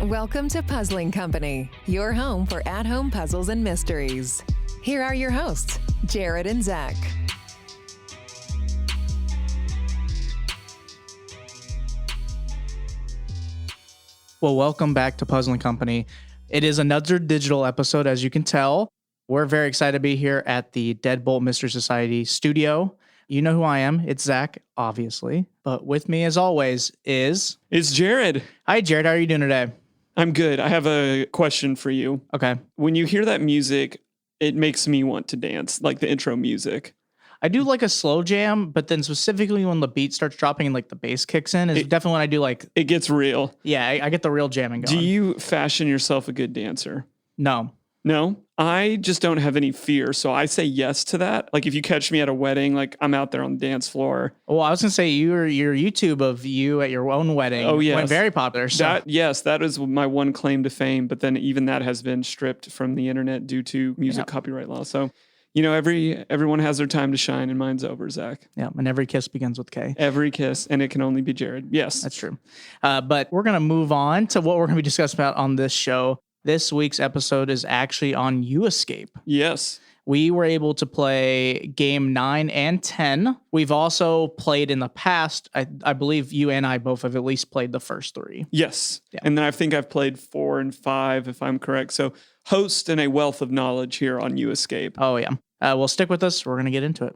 Welcome to Puzzling Company, your home for at-home puzzles and mysteries. Here are your hosts, Jared and Zach. Well, welcome back to Puzzling Company. It is another digital episode, as you can tell. We're very excited to be here at the Deadbolt Mystery Society studio. You know who I am. It's Zach, obviously. But with me, as always, is... It's Jared. Hi, Jared. How are you doing today? I'm good. I have a question for you. Okay. When you hear that music, it makes me want to dance, like the intro music. I do like a slow jam, but then specifically when the beat starts dropping and like the bass kicks in is definitely when I do like... It gets real. Yeah, I get the real jamming going. Do you fashion yourself a good dancer? No. No? I just don't have any fear, so I say yes to that. Like if you catch me at a wedding, like I'm out there on the dance floor. Well, I was going to say your YouTube of you at your own wedding went very popular. So. That is my one claim to fame, but then even that has been stripped from the internet due to music copyright law. So, you know, everyone has their time to shine and mine's over, Zach. Yeah, and every kiss begins with K. Every kiss, and it can only be Jared. Yes. That's true. But we're going to move on to what we're going to be discussing about on this show. This week's episode is actually on YouEscape. Yes. We were able to play game 9 and 10. We've also played in the past. I believe you and I both have at least played the first 3. Yes. Yeah. And then I think I've played 4 and 5, if I'm correct. So host and a wealth of knowledge here on YouEscape. Oh, yeah. Well, stick with us. We're going to get into it.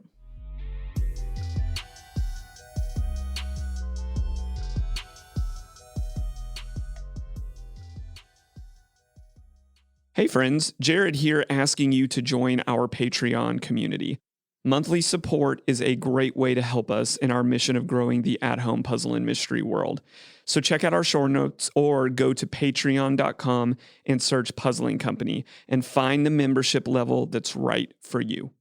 Hey friends, Jared here asking you to join our Patreon community. Monthly support is a great way to help us in our mission of growing the at-home puzzle and mystery world. So check out our show notes or go to patreon.com and search Puzzling Company and find the membership level that's right for you.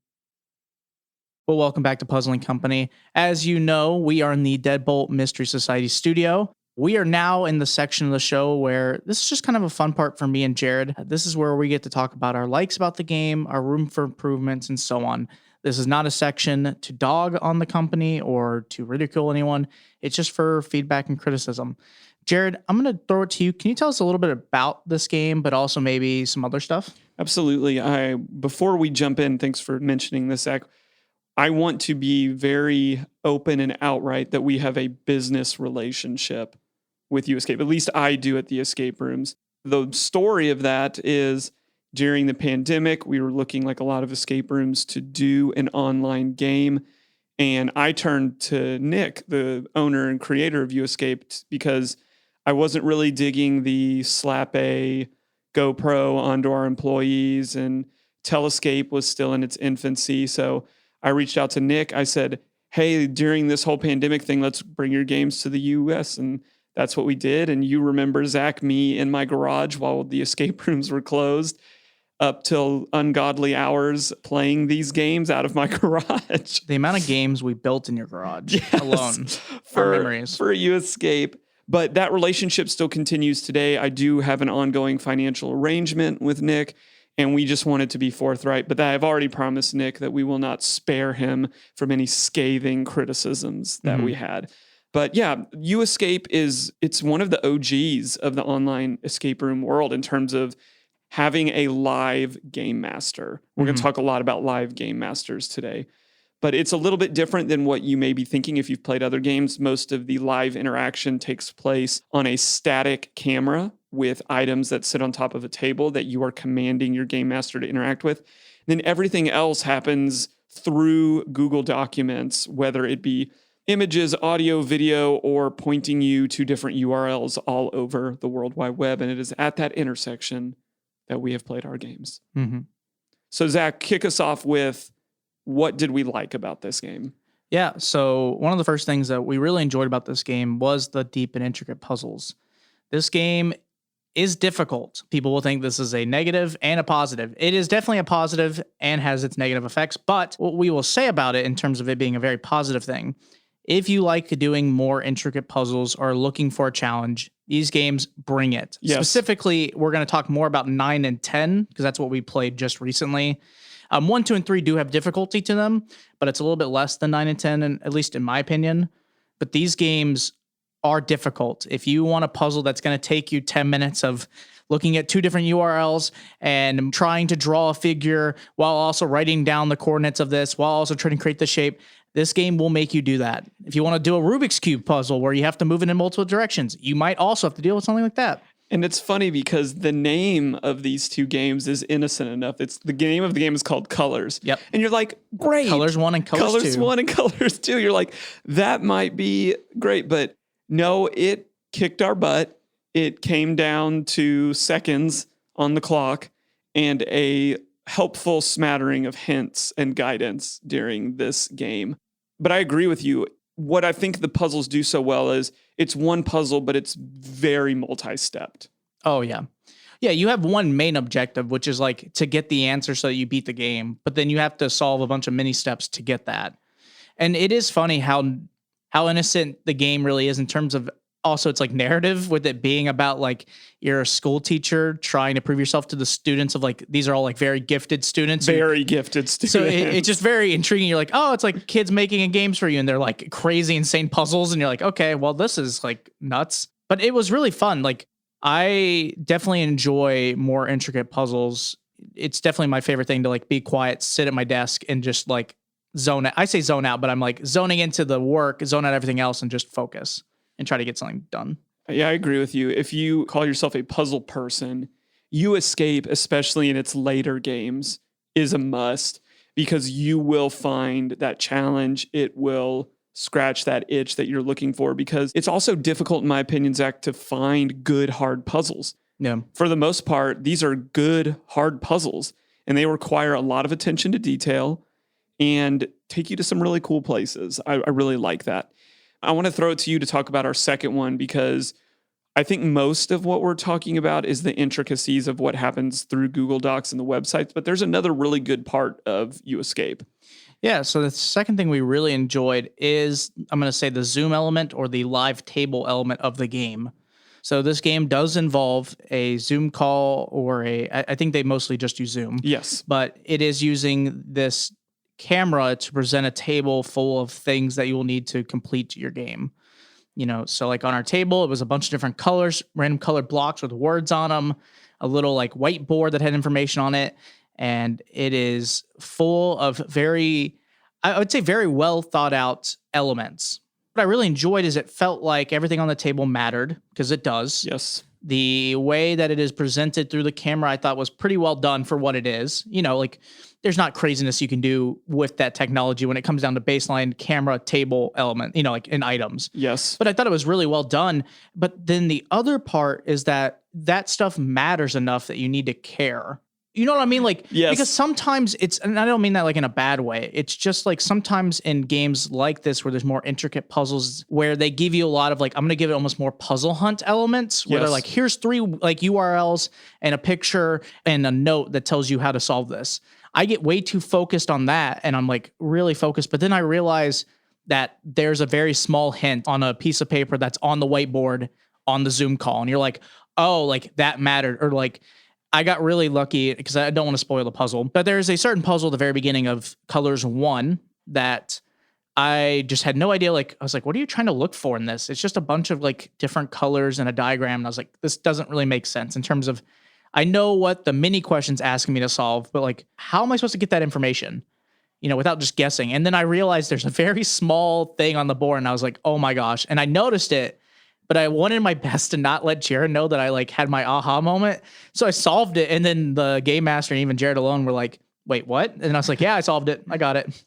Well, welcome back to Puzzling Company. As you know, we are in the Deadbolt Mystery Society studio. We are now in the section of the show where this is just kind of a fun part for me and Jared. This is where we get to talk about our likes about the game, our room for improvements, and so on. This is not a section to dog on the company or to ridicule anyone. It's just for feedback and criticism. Jared, I'm going to throw it to you. Can you tell us a little bit about this game, but also maybe some other stuff? Absolutely. Before we jump in, thanks for mentioning this, Zach. I want to be very open and outright that we have a business relationship with YouEscape. At least I do at the escape rooms. The story of that is during the pandemic, we were looking like a lot of escape rooms to do an online game. And I turned to Nick, the owner and creator of YouEscape, because I wasn't really digging the slap a GoPro onto our employees, and Telescape was still in its infancy. So I reached out to Nick. I said, hey, during this whole pandemic thing, let's bring your games to the US. And that's what we did. And you remember, Zach, me in my garage while the escape rooms were closed up till ungodly hours playing these games out of my garage. The amount of games we built in your garage alone. For memories. For YouEscape. But that relationship still continues today. I do have an ongoing financial arrangement with Nick, and we just wanted to be forthright. But I've already promised Nick that we will not spare him from any scathing criticisms that we had. But yeah, YouEscape it's one of the OGs of the online escape room world in terms of having a live game master. We're going to talk a lot about live game masters today. But it's a little bit different than what you may be thinking if you've played other games. Most of the live interaction takes place on a static camera with items that sit on top of a table that you are commanding your game master to interact with. And then everything else happens through Google Documents, whether it be images, audio, video, or pointing you to different URLs all over the World Wide Web. And it is at that intersection that we have played our games. Mm-hmm. So Zach, kick us off with, what did we like about this game? Yeah, so one of the first things that we really enjoyed about this game was the deep and intricate puzzles. This game is difficult. People will think this is a negative and a positive. It is definitely a positive and has its negative effects, but what we will say about it in terms of it being a very positive thing, if you like doing more intricate puzzles or looking for a challenge, These games bring it. Yes. Specifically, we're going to talk more about 9 and 10 because that's what we played just recently. 1, 2, and 3 do have difficulty to them, but it's a little bit less than 9 and 10, and at least in my opinion. But these games are difficult. If you want a puzzle that's going to take you 10 minutes of looking at 2 different URLs and trying to draw a figure while also writing down the coordinates of this, while also trying to create the shape, this game will make you do that. If you want to do a Rubik's Cube puzzle where you have to move it in multiple directions, you might also have to deal with something like that. And it's funny because the name of these 2 games is innocent enough. It's the name of the game is called Colors. Yep. And you're like, great. Colors 1 and Colors 2. Colors 1 and Colors 2. You're like, that might be great. But no, it kicked our butt. It came down to seconds on the clock and a helpful smattering of hints and guidance during this game. But I agree with you. What I think the puzzles do so well is it's one puzzle, but it's very multi-stepped. Oh, yeah. Yeah, you have one main objective, which is like to get the answer so that you beat the game. But then you have to solve a bunch of mini steps to get that. And it is funny how innocent the game really is in terms of also it's like narrative, with it being about like you're a school teacher trying to prove yourself to the students of like, these are all like very gifted students. Very gifted students. So it's just very intriguing. You're like, oh, it's like kids making games for you and they're like crazy, insane puzzles. And you're like, okay, well, this is like nuts. But it was really fun. Like I definitely enjoy more intricate puzzles. It's definitely my favorite thing to like be quiet, sit at my desk and just like zone out. I say zone out, but I'm like zoning into the work, zone out everything else and just focus and try to get something done. Yeah, I agree with you. If you call yourself a puzzle person, YouEscape, especially in its later games, is a must because you will find that challenge. It will scratch that itch that you're looking for because it's also difficult, in my opinion, Zach, to find good, hard puzzles. Yeah. For the most part, these are good, hard puzzles, and they require a lot of attention to detail and take you to some really cool places. I really like that. I want to throw it to you to talk about our second one because I think most of what we're talking about is the intricacies of what happens through Google Docs and the websites, but there's another really good part of YouEscape. Yeah, so the second thing we really enjoyed is, I'm going to say, the Zoom element or the live table element of the game. So this game does involve a Zoom call or I think they mostly just use Zoom. Yes. But it is using this camera to present a table full of things that you will need to complete your game. You know, so like on our table, it was a bunch of different colors, random colored blocks with words on them, a little like whiteboard that had information on it. And it is full of I would say very well thought out elements. What I really enjoyed is it felt like everything on the table mattered, because it does. Yes. The way that it is presented through the camera, I thought was pretty well done for what it is. You know, like there's not craziness you can do with that technology when it comes down to baseline camera table element, you know, like in items. Yes. But I thought it was really well done. But then the other part is that stuff matters enough that you need to care. You know what I mean? Like, yes. Because sometimes and I don't mean that like in a bad way. It's just like sometimes in games like this where there's more intricate puzzles where they give you a lot of like, I'm going to give it almost more puzzle hunt elements where they're like, here's 3 like URLs and a picture and a note that tells you how to solve this. I get way too focused on that and I'm like really focused. But then I realize that there's a very small hint on a piece of paper that's on the whiteboard on the Zoom call. And you're like, oh, like that mattered. Or like, I got really lucky because I don't want to spoil the puzzle, but there's a certain puzzle at the very beginning of Colors 1 that I just had no idea. Like, I was like, what are you trying to look for in this? It's just a bunch of like different colors and a diagram. And I was like, this doesn't really make sense in terms of, I know what the mini question's asking me to solve, but like, how am I supposed to get that information? You know, without just guessing. And then I realized there's a very small thing on the board and I was like, oh my gosh. And I noticed it, but I wanted my best to not let Jared know that I like had my aha moment. So I solved it. And then the game master and even Jared alone were like, wait, what? And I was like, yeah, I solved it. I got it.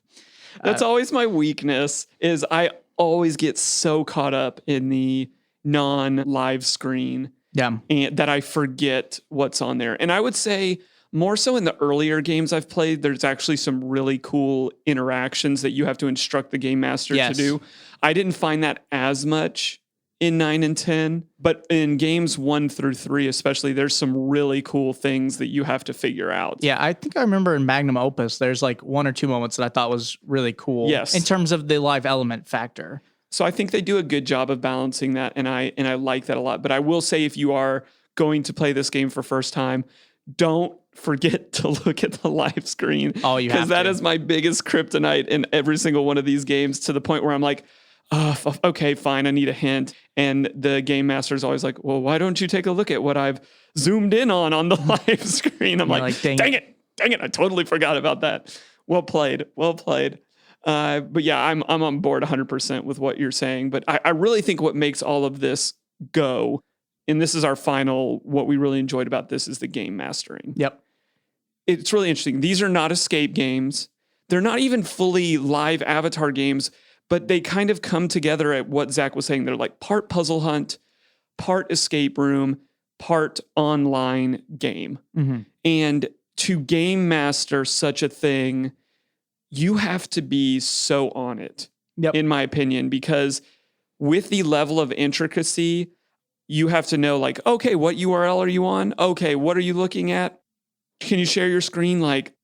That's always my weakness is I always get so caught up in the non-live screen and that I forget what's on there. And I would say more so in the earlier games I've played, there's actually some really cool interactions that you have to instruct the game master to do. I didn't find that as much in 9 and 10, but in games 1 through 3 especially, there's some really cool things that you have to figure out. Yeah, I think I remember in Magnum Opus, there's like 1 or 2 moments that I thought was really cool. Yes. In terms of the live element factor. So I think they do a good job of balancing that, and I like that a lot. But I will say, if you are going to play this game for first time, don't forget to look at the live screen. Oh, you have because that to. is my biggest kryptonite in every single one of these games, to the point where I'm like, oh, okay, fine, I need a hint. And the game master is always like, well, why don't you take a look at what I've zoomed in on the live screen? I'm like, dang it, I totally forgot about that. Well played. But yeah, I'm on board 100% with what you're saying. But I really think what makes all of this go, and this is our final, what we really enjoyed about this is the game mastering. Yep. It's really interesting. These are not escape games. They're not even fully live avatar games, but they kind of come together at what Zach was saying. They're like part puzzle hunt, part escape room, part online game. Mm-hmm. And to game master such a thing, you have to be so on it, in my opinion, because with the level of intricacy, you have to know, like, okay, what URL are you on? Okay, what are you looking at? Can you share your screen? Like,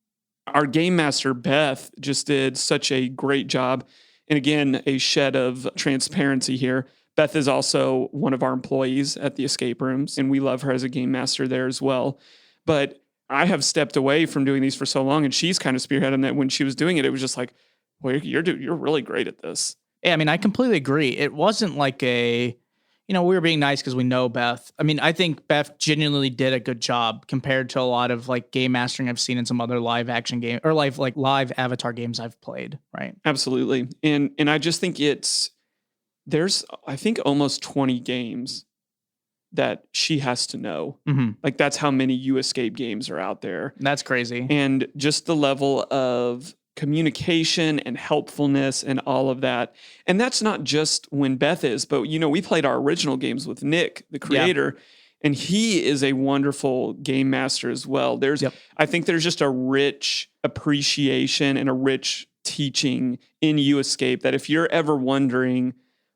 our game master, Beth, just did such a great job. And again, a shed of transparency here. Beth is also one of our employees at the escape rooms, and we love her as a game master there as well. But I have stepped away from doing these for so long, and she's kind of spearheading that. When she was doing it, it was just like, well, you're really great at this. Yeah, I mean, I completely agree. It wasn't like we were being nice because we know Beth. I mean, I think Beth genuinely did a good job compared to a lot of like game mastering I've seen in some other live action game or live avatar games I've played, right? Absolutely. And I just think there's I think almost 20 games that she has to know. Mm-hmm. Like, that's how many YouEscape games are out there. That's crazy. And just the level of communication and helpfulness and all of that. And that's not just when Beth is, but we played our original games with Nick, the creator, and he is a wonderful game master as well. I think there's just a rich appreciation and a rich teaching in YouEscape that if you're ever wondering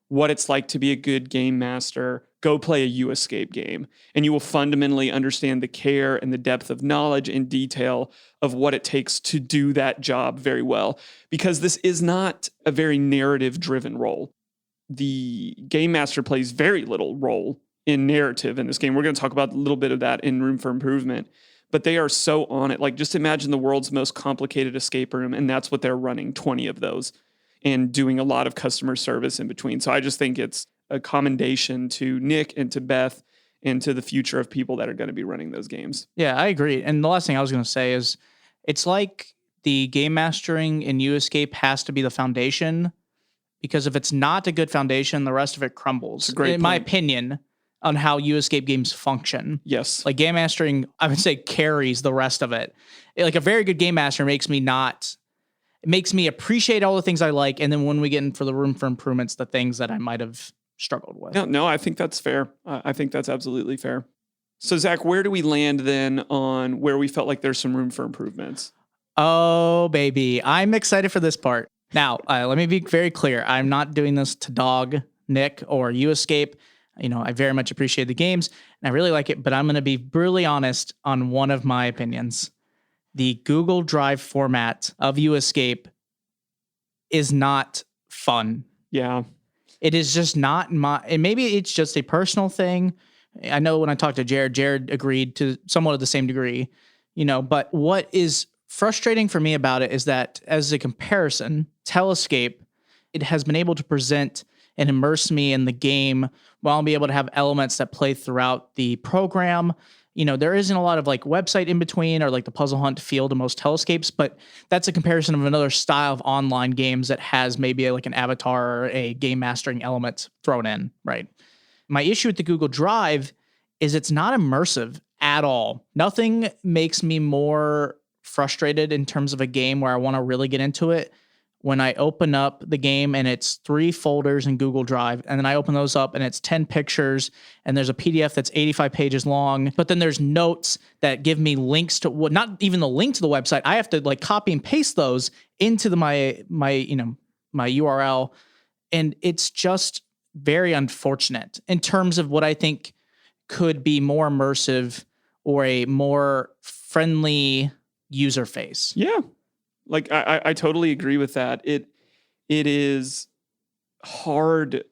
what it's like to be a good game master, go play a YouEscape game, and you will fundamentally understand the care and the depth of knowledge and detail of what it takes to do that job very well. Because this is not a very narrative-driven role. The game master plays very little role in narrative in this game. We're going to talk about a little bit of that in Room for Improvement. But they are so on it. Like, just imagine the world's most complicated escape room, and that's what they're running, 20 of those, and doing a lot of customer service in between. So I just think it's a commendation to Nick and to Beth and to the future of people that are going to be running those games. Yeah, I agree. And the last thing I was going to say is it's like the game mastering in YouEscape has to be the foundation, because if it's not a good foundation, the rest of it crumbles. In my opinion, on how YouEscape games function. Yes. Like, game mastering, I would say, carries the rest of it. Like, a very good game master makes me appreciate all the things I like, and then when we get in for the Room for Improvements, the things that I might have struggled with. No, I think that's fair. I think that's absolutely fair. So, Zach, where do we land then on where we felt like there's some room for improvements? Oh, baby. I'm excited for this part. Now, let me be very clear. I'm not doing this to dog Nick or YouEscape. I very much appreciate the games, and I really like it, but I'm going to be brutally honest on one of my opinions. The Google Drive format of YouEscape is not fun. Yeah. It is just not and maybe it's just a personal thing. I know when I talked to Jared agreed to somewhat of the same degree, but what is frustrating for me about it is that as a comparison, Telescape, it has been able to present and immerse me in the game while I'll be able to have elements that play throughout the program. There isn't a lot of like website in between or like the puzzle hunt feel to most Telescapes, but that's a comparison of another style of online games that has maybe like an avatar or a game mastering element thrown in, right? My issue with the Google Drive is it's not immersive at all. Nothing makes me more frustrated in terms of a game where I want to really get into it when I open up the game and it's 3 folders in Google Drive, and then I open those up and it's 10 pictures, and there's a PDF that's 85 pages long, but then there's notes that give me links to not even the link to the website. I have to like copy and paste those into my URL, and it's just very unfortunate in terms of what I think could be more immersive or a more friendly user face. Yeah. Like, I totally agree with that. It is hard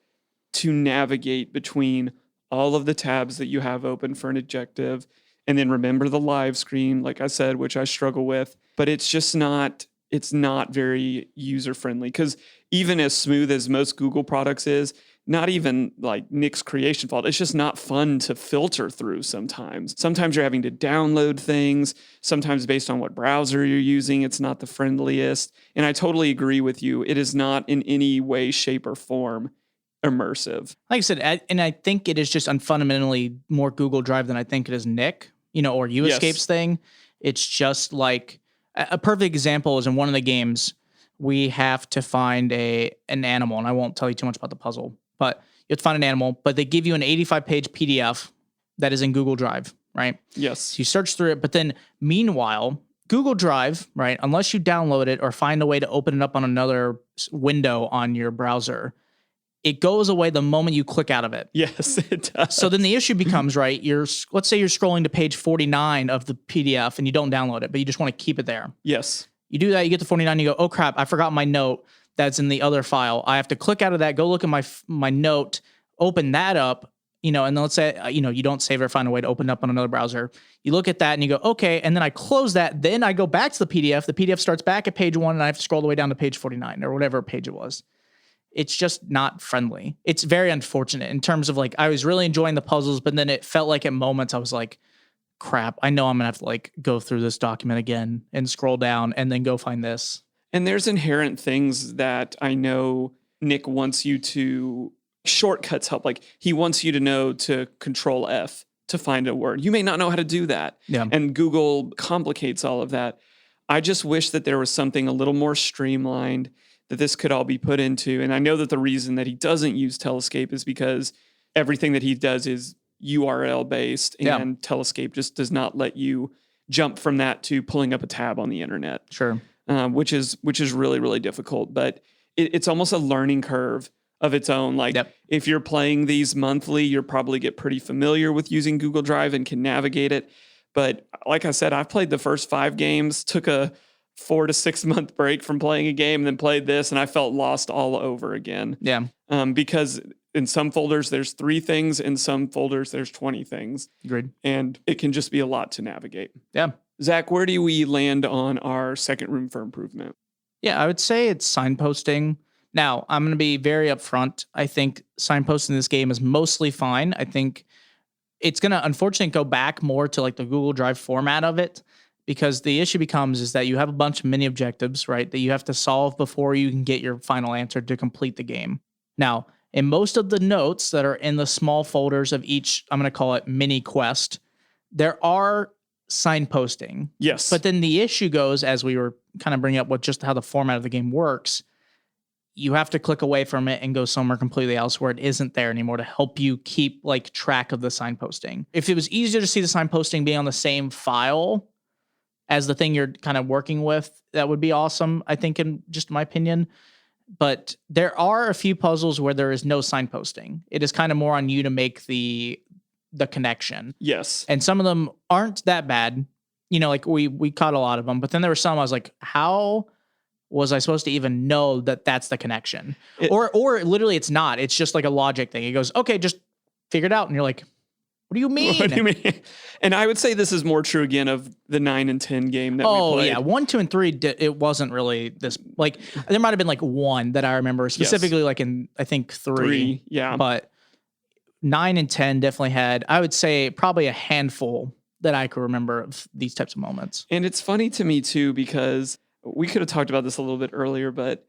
to navigate between all of the tabs that you have open for an objective. And then remember the live screen, like I said, which I struggle with. But it's just not, it's not very user friendly. Because even as smooth as most Google products is, not even like Nick's creation fault. It's just not fun to filter through sometimes. Sometimes you're having to download things. Sometimes based on what browser you're using, it's not the friendliest. And I totally agree with you. It is not in any way, shape, or form immersive. Like I said, and I think it is just fundamentally more Google Drive than I think it is Nick, or YouEscape's thing. It's just like a perfect example is in one of the games, we have to find an animal, and I won't tell you too much about the puzzle, but you have to find an animal, but they give you an 85-page PDF that is in Google Drive, right? Yes. So you search through it, but then meanwhile, Google Drive, right, unless you download it or find a way to open it up on another window on your browser, it goes away the moment you click out of it. Yes, it does. So then the issue becomes, right, let's say you're scrolling to page 49 of the PDF and you don't download it, but you just want to keep it there. Yes. You do that, you get to 49, you go, oh crap, I forgot my note that's in the other file. I have to click out of that, go look at my note, open that up, and then let's say, you don't save or find a way to open it up on another browser. You look at that and you go, okay, and then I close that, then I go back to the PDF. The PDF starts back at page 1 and I have to scroll the way down to page 49 or whatever page it was. It's just not friendly. It's very unfortunate in terms of I was really enjoying the puzzles, but then it felt like at moments I was like, crap, I know I'm gonna have to go through this document again and scroll down and then go find this. And there's inherent things that I know Nick wants you to, shortcuts help. Like he wants you to know to Control F to find a word. You may not know how to do that. Yeah. And Google complicates all of that. I just wish that there was something a little more streamlined that this could all be put into. And I know that the reason that he doesn't use Telescape is because everything that he does is URL based, and Telescape just does not let you jump from that to pulling up a tab on the internet. Sure. Which is really, really difficult. But it's almost a learning curve of its own. If you're playing these monthly, you'll probably get pretty familiar with using Google Drive and can navigate it. But like I said, I've played the first 5 games, took a 4 to 6 month break from playing a game, and then played this, and I felt lost all over again. Yeah. Because in some folders there's 3 things, in some folders there's 20 things. Agreed. And it can just be a lot to navigate. Yeah. Zach, where do we land on our second room for improvement? Yeah, I would say it's signposting. Now, I'm going to be very upfront. I think signposting in this game is mostly fine. I think it's going to unfortunately go back more to the Google Drive format of it, because the issue becomes is that you have a bunch of mini objectives, right, that you have to solve before you can get your final answer to complete the game. Now, in most of the notes that are in the small folders of each, I'm going to call it mini quest, there are signposting. Yes. But then the issue goes, as we were kind of bringing up what just how the format of the game works, you have to click away from it and go somewhere completely else where it isn't there anymore to help you keep track of the signposting. If it was easier to see the signposting being on the same file as the thing you're kind of working with, that would be awesome, I think, in just my opinion. But there are a few puzzles where there is no signposting. It is kind of more on you to make the connection. Yes. And some of them aren't that bad. We caught a lot of them, but then there were some I was like, how was I supposed to even know that that's the connection? Or literally it's not. It's just a logic thing. It goes, okay, just figure it out. And you're like, what do you mean? What do you mean? And I would say this is more true again of the 9 and 10 game that we played. Oh yeah, 1, 2, and 3. It wasn't really this. There might have been one that I remember specifically, in I think 3. Yeah, but 9 and 10 definitely had, I would say, probably a handful that I could remember of these types of moments. And it's funny to me too, because we could have talked about this a little bit earlier, but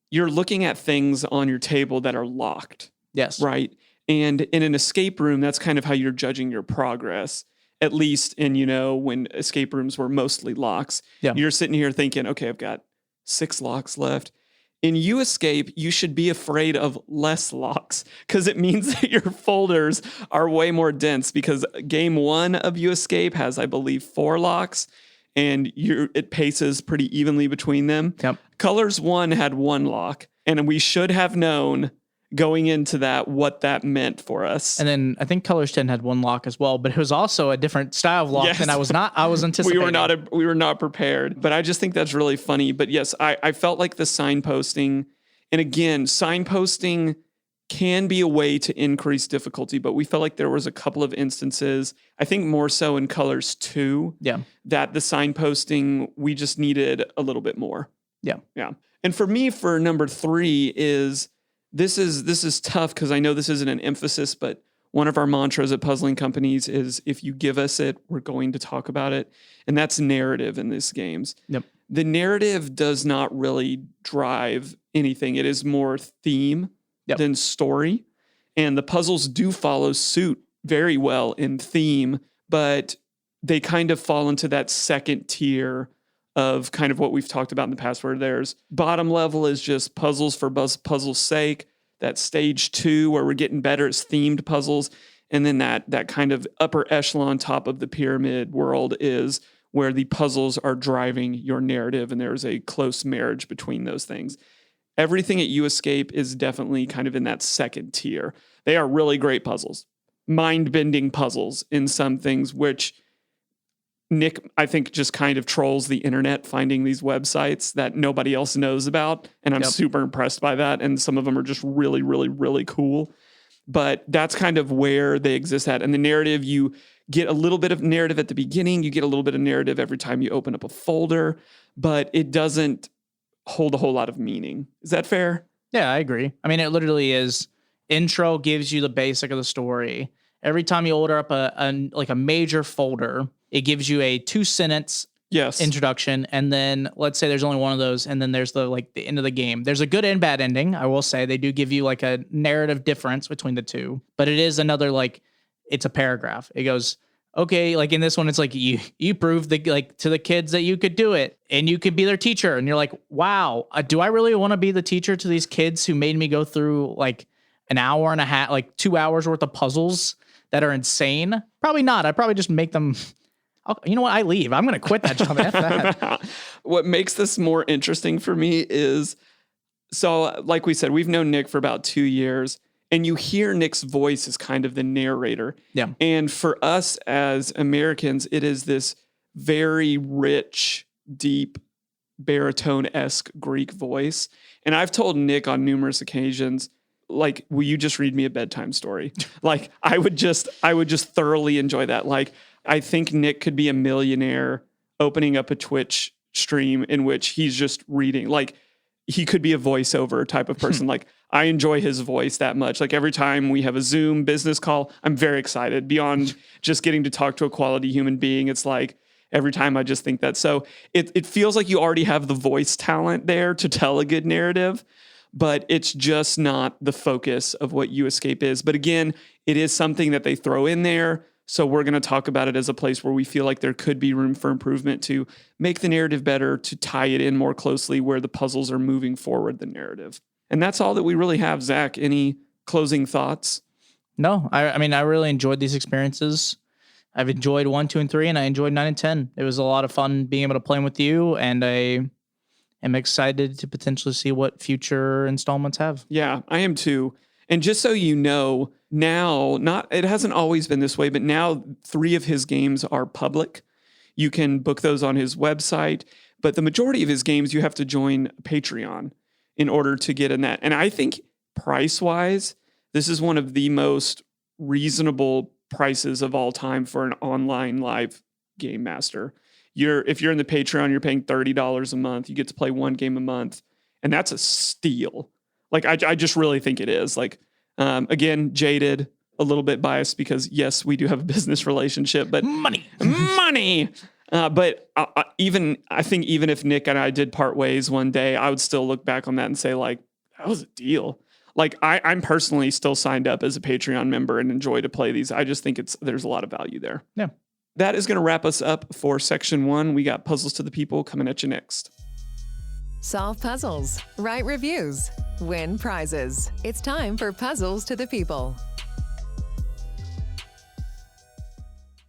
you're looking at things on your table that are locked. Yes. Right. And in an escape room, that's kind of how you're judging your progress, at least in, when escape rooms were mostly locks. Yeah. You're sitting here thinking, okay, I've got 6 locks left. In YouEscape, you should be afraid of less locks, because it means that your folders are way more dense, because game 1 of YouEscape has, I believe, 4 locks, and it paces pretty evenly between them. Yep. Colors 1 had 1 lock, and we should have known going into that what that meant for us. And then I think Colors 10 had 1 lock as well, but it was also a different style of lock than I was anticipating. We were not prepared, but I just think that's really funny. But yes, I felt like the signposting And again, signposting can be a way to increase difficulty, but we felt like there was a couple of instances, I think more so in Colors 2, that the signposting, we just needed a little bit more. Yeah. And for me, for number 3 is, this is tough because I know this isn't an emphasis, but one of our mantras at Puzzling Companies is, if you give us it, we're going to talk about it. And that's narrative in these games. The narrative does not really drive anything. It is more theme than story. And the puzzles do follow suit very well in theme, but they kind of fall into that second tier of kind of what we've talked about in the past, where there's bottom level is just puzzles for puzzles' sake. That stage 2 where we're getting better is themed puzzles. And then that kind of upper echelon top of the pyramid world is where the puzzles are driving your narrative, and there's a close marriage between those things. Everything at YouEscape is definitely kind of in that second tier. They are really great puzzles, mind-bending puzzles in some things, which Nick, I think, just kind of trolls the internet finding these websites that nobody else knows about. And I'm super impressed by that. And some of them are just really, really, really cool. But that's kind of where they exist at. And the narrative, you get a little bit of narrative at the beginning. You get a little bit of narrative every time you open up a folder, but it doesn't hold a whole lot of meaning. Is that fair? Yeah, I agree. I mean, it literally is, intro gives you the basic of the story. Every time you order up a major folder, it gives you a 2-sentence introduction, and then let's say there's only one of those, and then there's the end of the game. There's a good and bad ending. I will say they do give you like a narrative difference between the two, but it is another, it's a paragraph. It goes, okay, like in this one, it's like you proved to the kids that you could do it, and you could be their teacher, and you're like, wow, do I really want to be the teacher to these kids who made me go through like an hour and a half, like 2 hours worth of puzzles that are insane? Probably not. I'd probably just make them. You know what? I leave. I'm going to quit that job after that. What makes this more interesting for me is, so like we said, we've known Nick for about 2 years, and you hear Nick's voice as kind of the narrator. Yeah. And for us as Americans, it is this very rich, deep, baritone-esque Greek voice. And I've told Nick on numerous occasions, like, will you just read me a bedtime story? Like, I would just thoroughly enjoy that. Like, I think Nick could be a millionaire opening up a Twitch stream in which he's just reading. Like, he could be a voiceover type of person. Like, I enjoy his voice that much. Like, every time we have a Zoom business call, I'm very excited. Beyond just getting to talk to a quality human being, it's like every time I just think that. So it feels like you already have the voice talent there to tell a good narrative, but it's just not the focus of what YouEscape is. But again, it is something that they throw in there. So we're going to talk about it as a place where we feel like there could be room for improvement to make the narrative better, to tie it in more closely where the puzzles are moving forward the narrative. And that's all that we really have. Zach, any closing thoughts? No, I mean, I really enjoyed these experiences. I've enjoyed 1, 2, and 3, and I enjoyed 9 and 10. It was a lot of fun being able to play with you, and I am excited to potentially see what future installments have. Yeah, I am too. And just so you know, now, it hasn't always been this way, but now 3 of his games are public. You can book those on his website, but the majority of his games, you have to join Patreon in order to get in that. And I think price-wise, this is one of the most reasonable prices of all time for an online live game master. If you're in the Patreon, you're paying $30 a month. You get to play 1 game a month, and that's a steal. Like, I just really think it is. Like, again, jaded, a little bit biased because, yes, we do have a business relationship, but money. But I think even if Nick and I did part ways one day, I would still look back on that and say, like, that was a deal. Like, I'm personally still signed up as a Patreon member and enjoy to play these. I just think there's a lot of value there. Yeah. That is going to wrap us up for section 1. We got Puzzles to the People coming at you next. Solve puzzles, write reviews, win prizes. It's time for Puzzles to the People.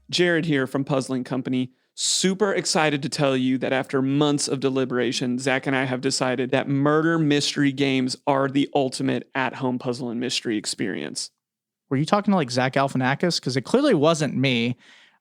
Jared here from Puzzling Company. Super excited to tell you that after months of deliberation, Zach and I have decided that murder mystery games are the ultimate at-home puzzle and mystery experience. Were you talking to like Zach Galifianakis? Because it clearly wasn't me.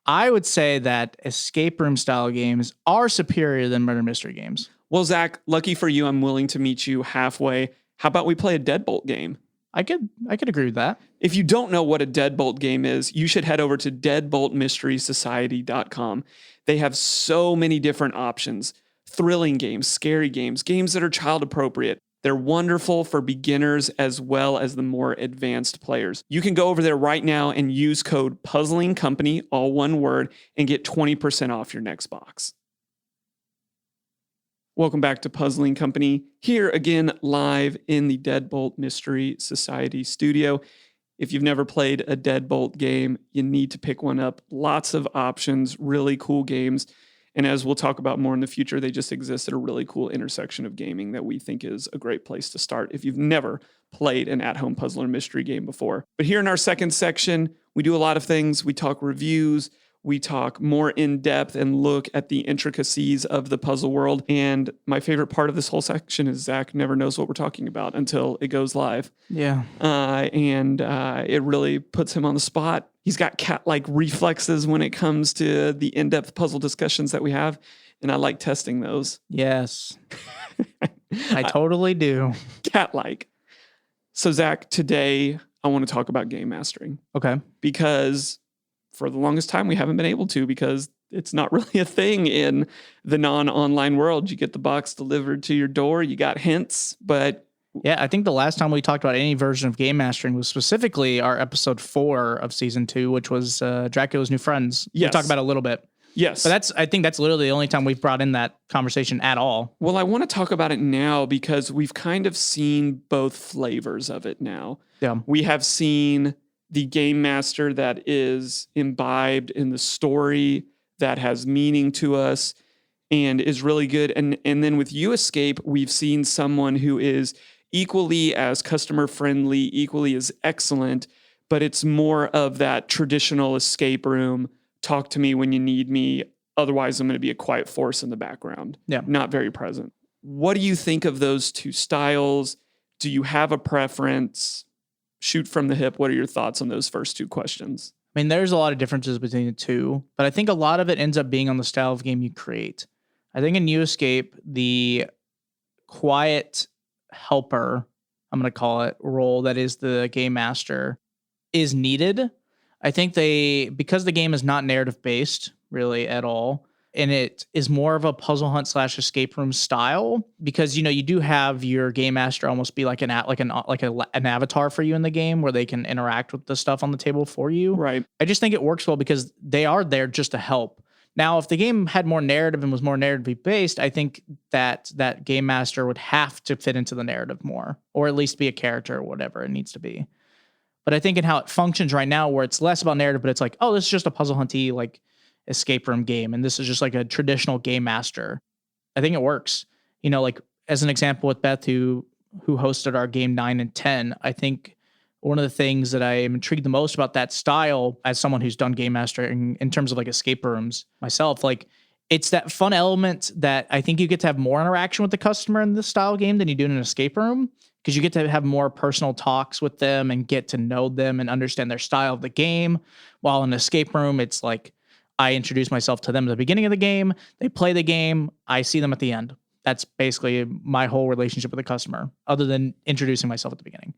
I would say that escape room style games are superior than murder mystery games. Well, Zach, lucky for you, I'm willing to meet you halfway. How about we play a deadbolt game? I could agree with that. If you don't know what a deadbolt game is, you should head over to deadboltmysterysociety.com. They have so many different options. Thrilling games, scary games, games that are child appropriate. They're wonderful for beginners as well as the more advanced players. You can go over there right now and use code Puzzling Company, all one word, and get 20% off your next box. Welcome back to Puzzling Company. Here again, live in the Deadbolt Mystery Society studio. If you've never played a Deadbolt game, you need to pick one up. Lots of options, really cool games. And as we'll talk about more in the future, they just exist at a really cool intersection of gaming that we think is a great place to start if you've never played an at-home puzzle or mystery game before. But here in our second section, we do a lot of things. We talk reviews, we talk more in depth and look at the intricacies of the puzzle world. And my favorite part of this whole section is Zach never knows what we're talking about until it goes live. Yeah. And it really puts him on the spot. He's got cat-like reflexes when it comes to the in-depth puzzle discussions that we have. And I like testing those. Yes. I totally do. Cat-like. So Zach, today I want to talk about game mastering. Okay. Because for the longest time, we haven't been able to because it's not really a thing in the non-online world. You get the box delivered to your door. You got hints, but... Yeah, I think the last time we talked about any version of game mastering was specifically our episode 4 of season 2, which was Dracula's New Friends. Yes. We talked about it a little bit. Yes. But I think that's literally the only time we've brought in that conversation at all. Well, I want to talk about it now because we've kind of seen both flavors of it now. Yeah. We have seen the game master that is imbibed in the story, that has meaning to us and is really good. And then with YouEscape, we've seen someone who is equally as customer friendly, equally as excellent, but it's more of that traditional escape room. Talk to me when you need me. Otherwise, I'm going to be a quiet force in the background. Yeah. Not very present. What do you think of those two styles? Do you have a preference? Shoot from the hip. What are your thoughts on those first two questions? I mean, there's a lot of differences between the two, but I think a lot of it ends up being on the style of game you create. I think in YouEscape, the quiet helper, I'm going to call it, role that is the game master is needed. I think because the game is not narrative based really at all, and it is more of a puzzle hunt / escape room style, because you do have your game master almost be like an avatar for you in the game where they can interact with the stuff on the table for you. Right. I just think it works well because they are there just to help. Now, if the game had more narrative and was more narratively based, I think that game master would have to fit into the narrative more, or at least be a character or whatever it needs to be. But I think in how it functions right now, where it's less about narrative, but it's like, oh, this is just a puzzle hunty like escape room game, and this is just like a traditional game master. I think it works. Like as an example with Beth, who hosted our game 9 and 10, I think one of the things that I am intrigued the most about that style, as someone who's done game mastering in terms of like escape rooms myself, like it's that fun element that I think you get to have more interaction with the customer in this style game than you do in an escape room, because you get to have more personal talks with them and get to know them and understand their style of the game. While in an escape room, it's like I introduce myself to them at the beginning of the game, they play the game, I see them at the end. That's basically my whole relationship with the customer, other than introducing myself at the beginning.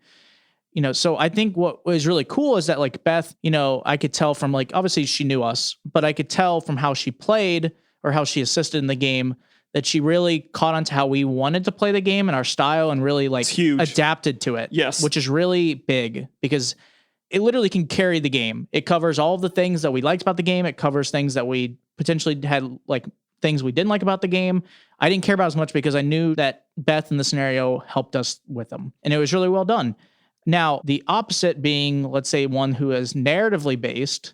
So I think what was really cool is that like Beth, I could tell from like, obviously she knew us, but I could tell from how she played or how she assisted in the game that she really caught on to how we wanted to play the game and our style, and really like adapted to it. Yes. Which is really big because it literally can carry the game. It covers all of the things that we liked about the game. It covers things that we potentially had like things we didn't like about the game. I didn't care about as much because I knew that Beth in the scenario helped us with them, and it was really well done. Now, the opposite being, let's say, one who is narratively based.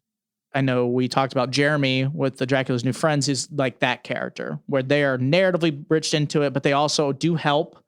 I know we talked about Jeremy with the Dracula's New Friends is like that character, where they are narratively bridged into it, but they also do help.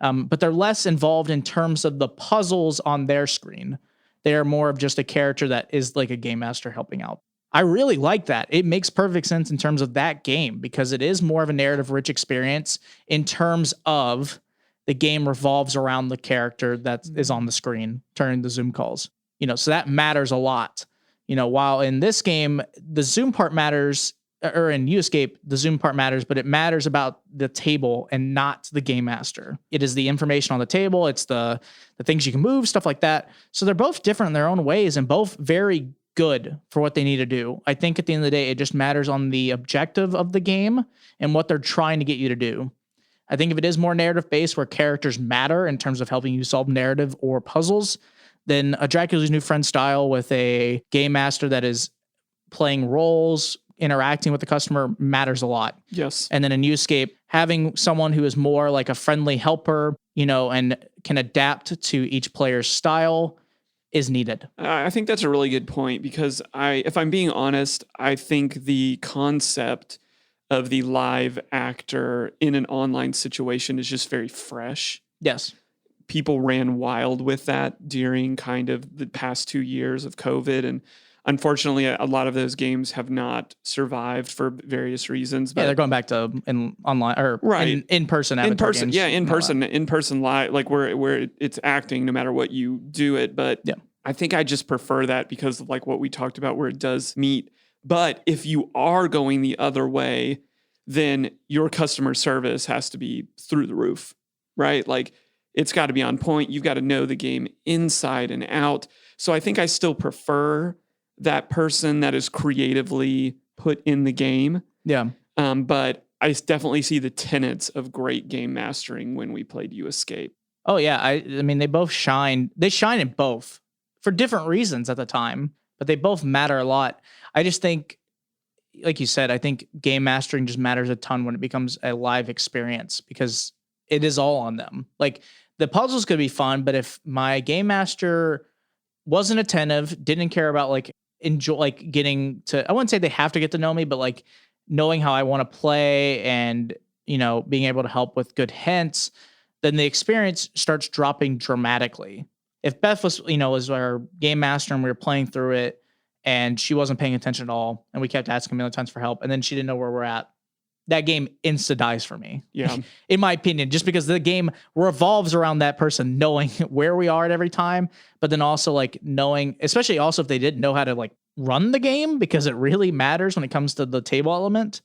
But they're less involved in terms of the puzzles on their screen. They are more of just a character that is like a game master helping out. I really like that. It makes perfect sense in terms of that game because it is more of a narrative-rich experience in terms of the game revolves around the character that is on the screen turning the Zoom calls. So that matters a lot. While in this game, the Zoom part matters or in YouEscape, the Zoom part matters, but it matters about the table and not the game master. It is the information on the table. It's the things you can move, stuff like that. So they're both different in their own ways and both very good for what they need to do. I think at the end of the day, it just matters on the objective of the game and what they're trying to get you to do. I think if it is more narrative based where characters matter in terms of helping you solve narrative or puzzles, then a Dracula's New Friend style with a game master that is playing roles, interacting with the customer matters a lot. Yes. And then in YouEscape, having someone who is more like a friendly helper, and can adapt to each player's style is needed. I think that's a really good point because if I'm being honest, I think the concept of the live actor in an online situation is just very fresh. Yes. People ran wild with that during kind of the past 2 years of COVID. And unfortunately, a lot of those games have not survived for various reasons. But they're going back to online or right. in person. In person. Games. Yeah. In person live, like where it's acting no matter what you do it. But yeah. I think I just prefer that because of like what we talked about where it does meet. But if you are going the other way, then your customer service has to be through the roof, right? Like it's got to be on point. You've got to know the game inside and out. So I think I still prefer that person that is creatively put in the game. Yeah. But I definitely see the tenets of great game mastering when we played YouEscape. Oh yeah. I mean, they both shine. They shine in both for different reasons at the time, but they both matter a lot. I just think, like you said, I think game mastering just matters a ton when it becomes a live experience because it is all on them. Like the puzzles could be fun, but if my game master wasn't attentive, didn't care about getting to, I wouldn't say they have to get to know me, but like knowing how I want to play and, being able to help with good hints, then the experience starts dropping dramatically. If Beth was our game master and we were playing through it, and she wasn't paying attention at all, and we kept asking a million times for help, and then she didn't know where we're at, that game insta-dies for me. Yeah. In my opinion, just because the game revolves around that person knowing where we are at every time, but then also like knowing, especially also if they didn't know how to like run the game, because it really matters when it comes to the table element.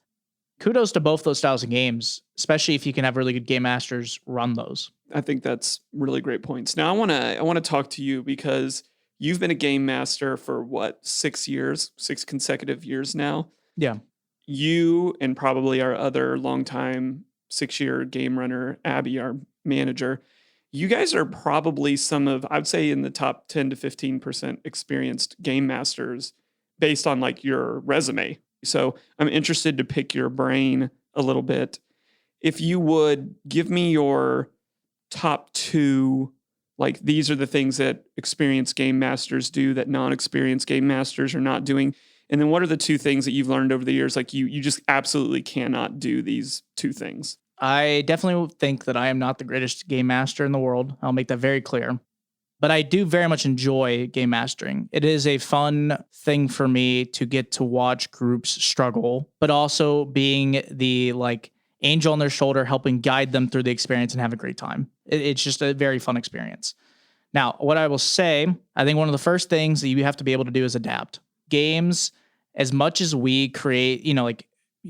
Kudos to both those styles of games, especially if you can have really good game masters run those. I think that's really great points. Now I want to talk to you because you've been a game master for 6 consecutive years now. Yeah. You and probably our other longtime 6-year game runner, Abby, our manager, you guys are probably some of, I'd say in the top 10 to 15% experienced game masters based on like your resume. So I'm interested to pick your brain a little bit. If you would give me your top 2, like these are the things that experienced game masters do that non-experienced game masters are not doing. And then what are the 2 things that you've learned over the years? Like you just absolutely cannot do these 2 things. I definitely think that I am not the greatest game master in the world. I'll make that very clear. But I do very much enjoy game mastering. It is a fun thing for me to get to watch groups struggle, but also being the like angel on their shoulder, helping guide them through the experience and have a great time. It's just a very fun experience. Now, what I will say, I think one of the first things that you have to be able to do is adapt. Games, as much as we create, like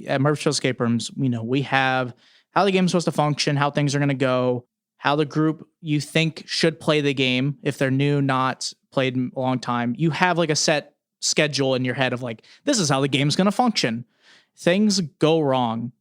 at Murphysville Escape Rooms, we have how the game's supposed to function, how things are going to go, how the group you think should play the game. If they're new, not played a long time, you have like a set schedule in your head of like, this is how the game's going to function. Things go wrong.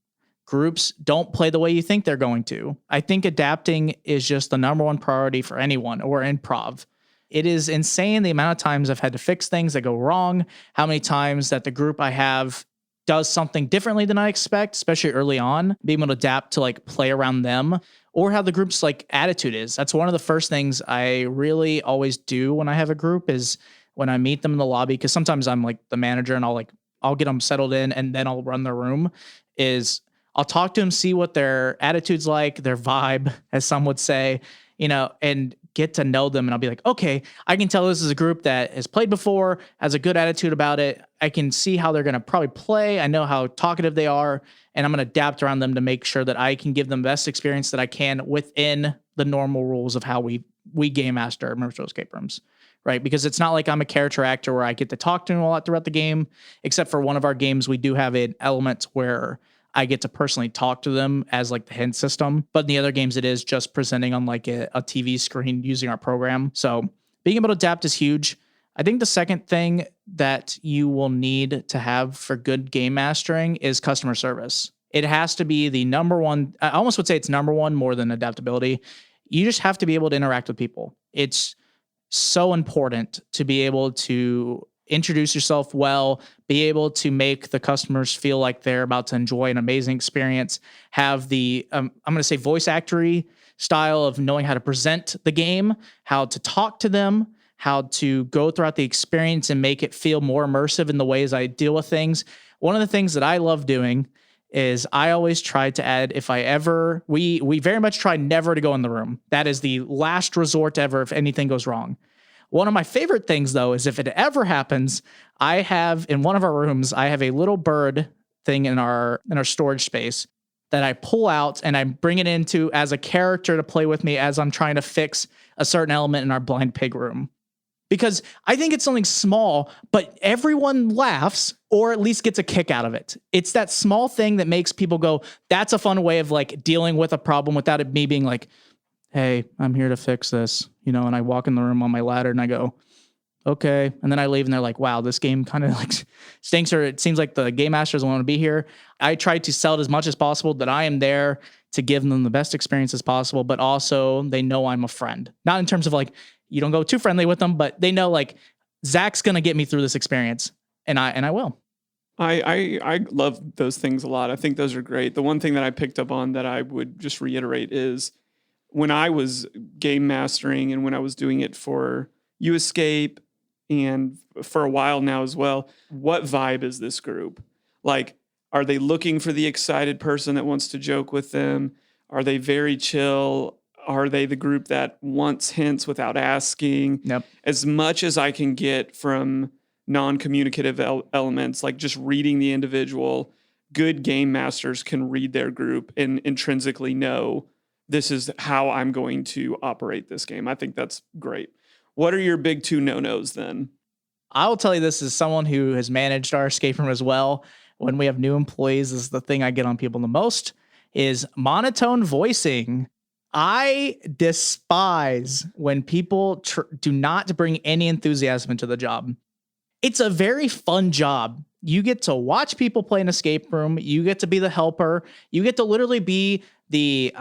Groups don't play the way you think they're going to. I think adapting is just the number one priority for anyone or improv. It is insane the amount of times I've had to fix things that go wrong, how many times that the group I have does something differently than I expect, especially early on, being able to adapt to like play around them, or how the group's like attitude is. That's one of the first things I really always do when I have a group is when I meet them in the lobby, because sometimes I'm like the manager and I'll get them settled in and then I'll run the room, is I'll talk to them, see what their attitude's like, their vibe, as some would say, and get to know them. And I'll be like, okay, I can tell this is a group that has played before, has a good attitude about it. I can see how they're going to probably play. I know how talkative they are, and I'm going to adapt around them to make sure that I can give them the best experience that I can within the normal rules of how we game master Murphysville Escape Rooms, right? Because it's not like I'm a character actor where I get to talk to him a lot throughout the game, except for one of our games, we do have an element where I get to personally talk to them as like the hint system. But in the other games, it is just presenting on like a TV screen using our program. So being able to adapt is huge. I think the second thing that you will need to have for good game mastering is customer service. It has to be the number one. I almost would say it's number one more than adaptability. You just have to be able to interact with people. It's so important to be able to introduce yourself well, be able to make the customers feel like they're about to enjoy an amazing experience, have the, I'm going to say voice actory style of knowing how to present the game, how to talk to them, how to go throughout the experience and make it feel more immersive in the ways I deal with things. One of the things that I love doing is I always try to add, if I ever, we very much try never to go in the room. That is the last resort ever if anything goes wrong. One of my favorite things, though, is if it ever happens, I have in one of our rooms, I have a little bird thing in our storage space that I pull out and I bring it into as a character to play with me as I'm trying to fix a certain element in our blind pig room. Because I think it's something small, but everyone laughs or at least gets a kick out of it. It's that small thing that makes people go, that's a fun way of like dealing with a problem without it me being like, hey, I'm here to fix this, and I walk in the room on my ladder and I go, okay. And then I leave and they're like, wow, this game kind of like stinks, or it seems like the game master doesn't want to be here. I try to sell it as much as possible that I am there to give them the best experience as possible, but also they know I'm a friend. Not in terms of like, you don't go too friendly with them, but they know like Zach's going to get me through this experience and I will. I love those things a lot. I think those are great. The one thing that I picked up on that I would just reiterate is when I was game mastering and when I was doing it for YouEscape and for a while now as well, what vibe is this group? Like, are they looking for the excited person that wants to joke with them? Are they very chill? Are they the group that wants hints without asking? Yep. As much as I can get from non-communicative elements, like just reading the individual, good game masters can read their group and intrinsically know this is how I'm going to operate this game. I think that's great. What are your big two no-nos then? I will tell you this as someone who has managed our escape room as well. When we have new employees, this is the thing I get on people the most is monotone voicing. I despise when people do not bring any enthusiasm into the job. It's a very fun job. You get to watch people play an escape room. You get to be the helper. You get to literally be the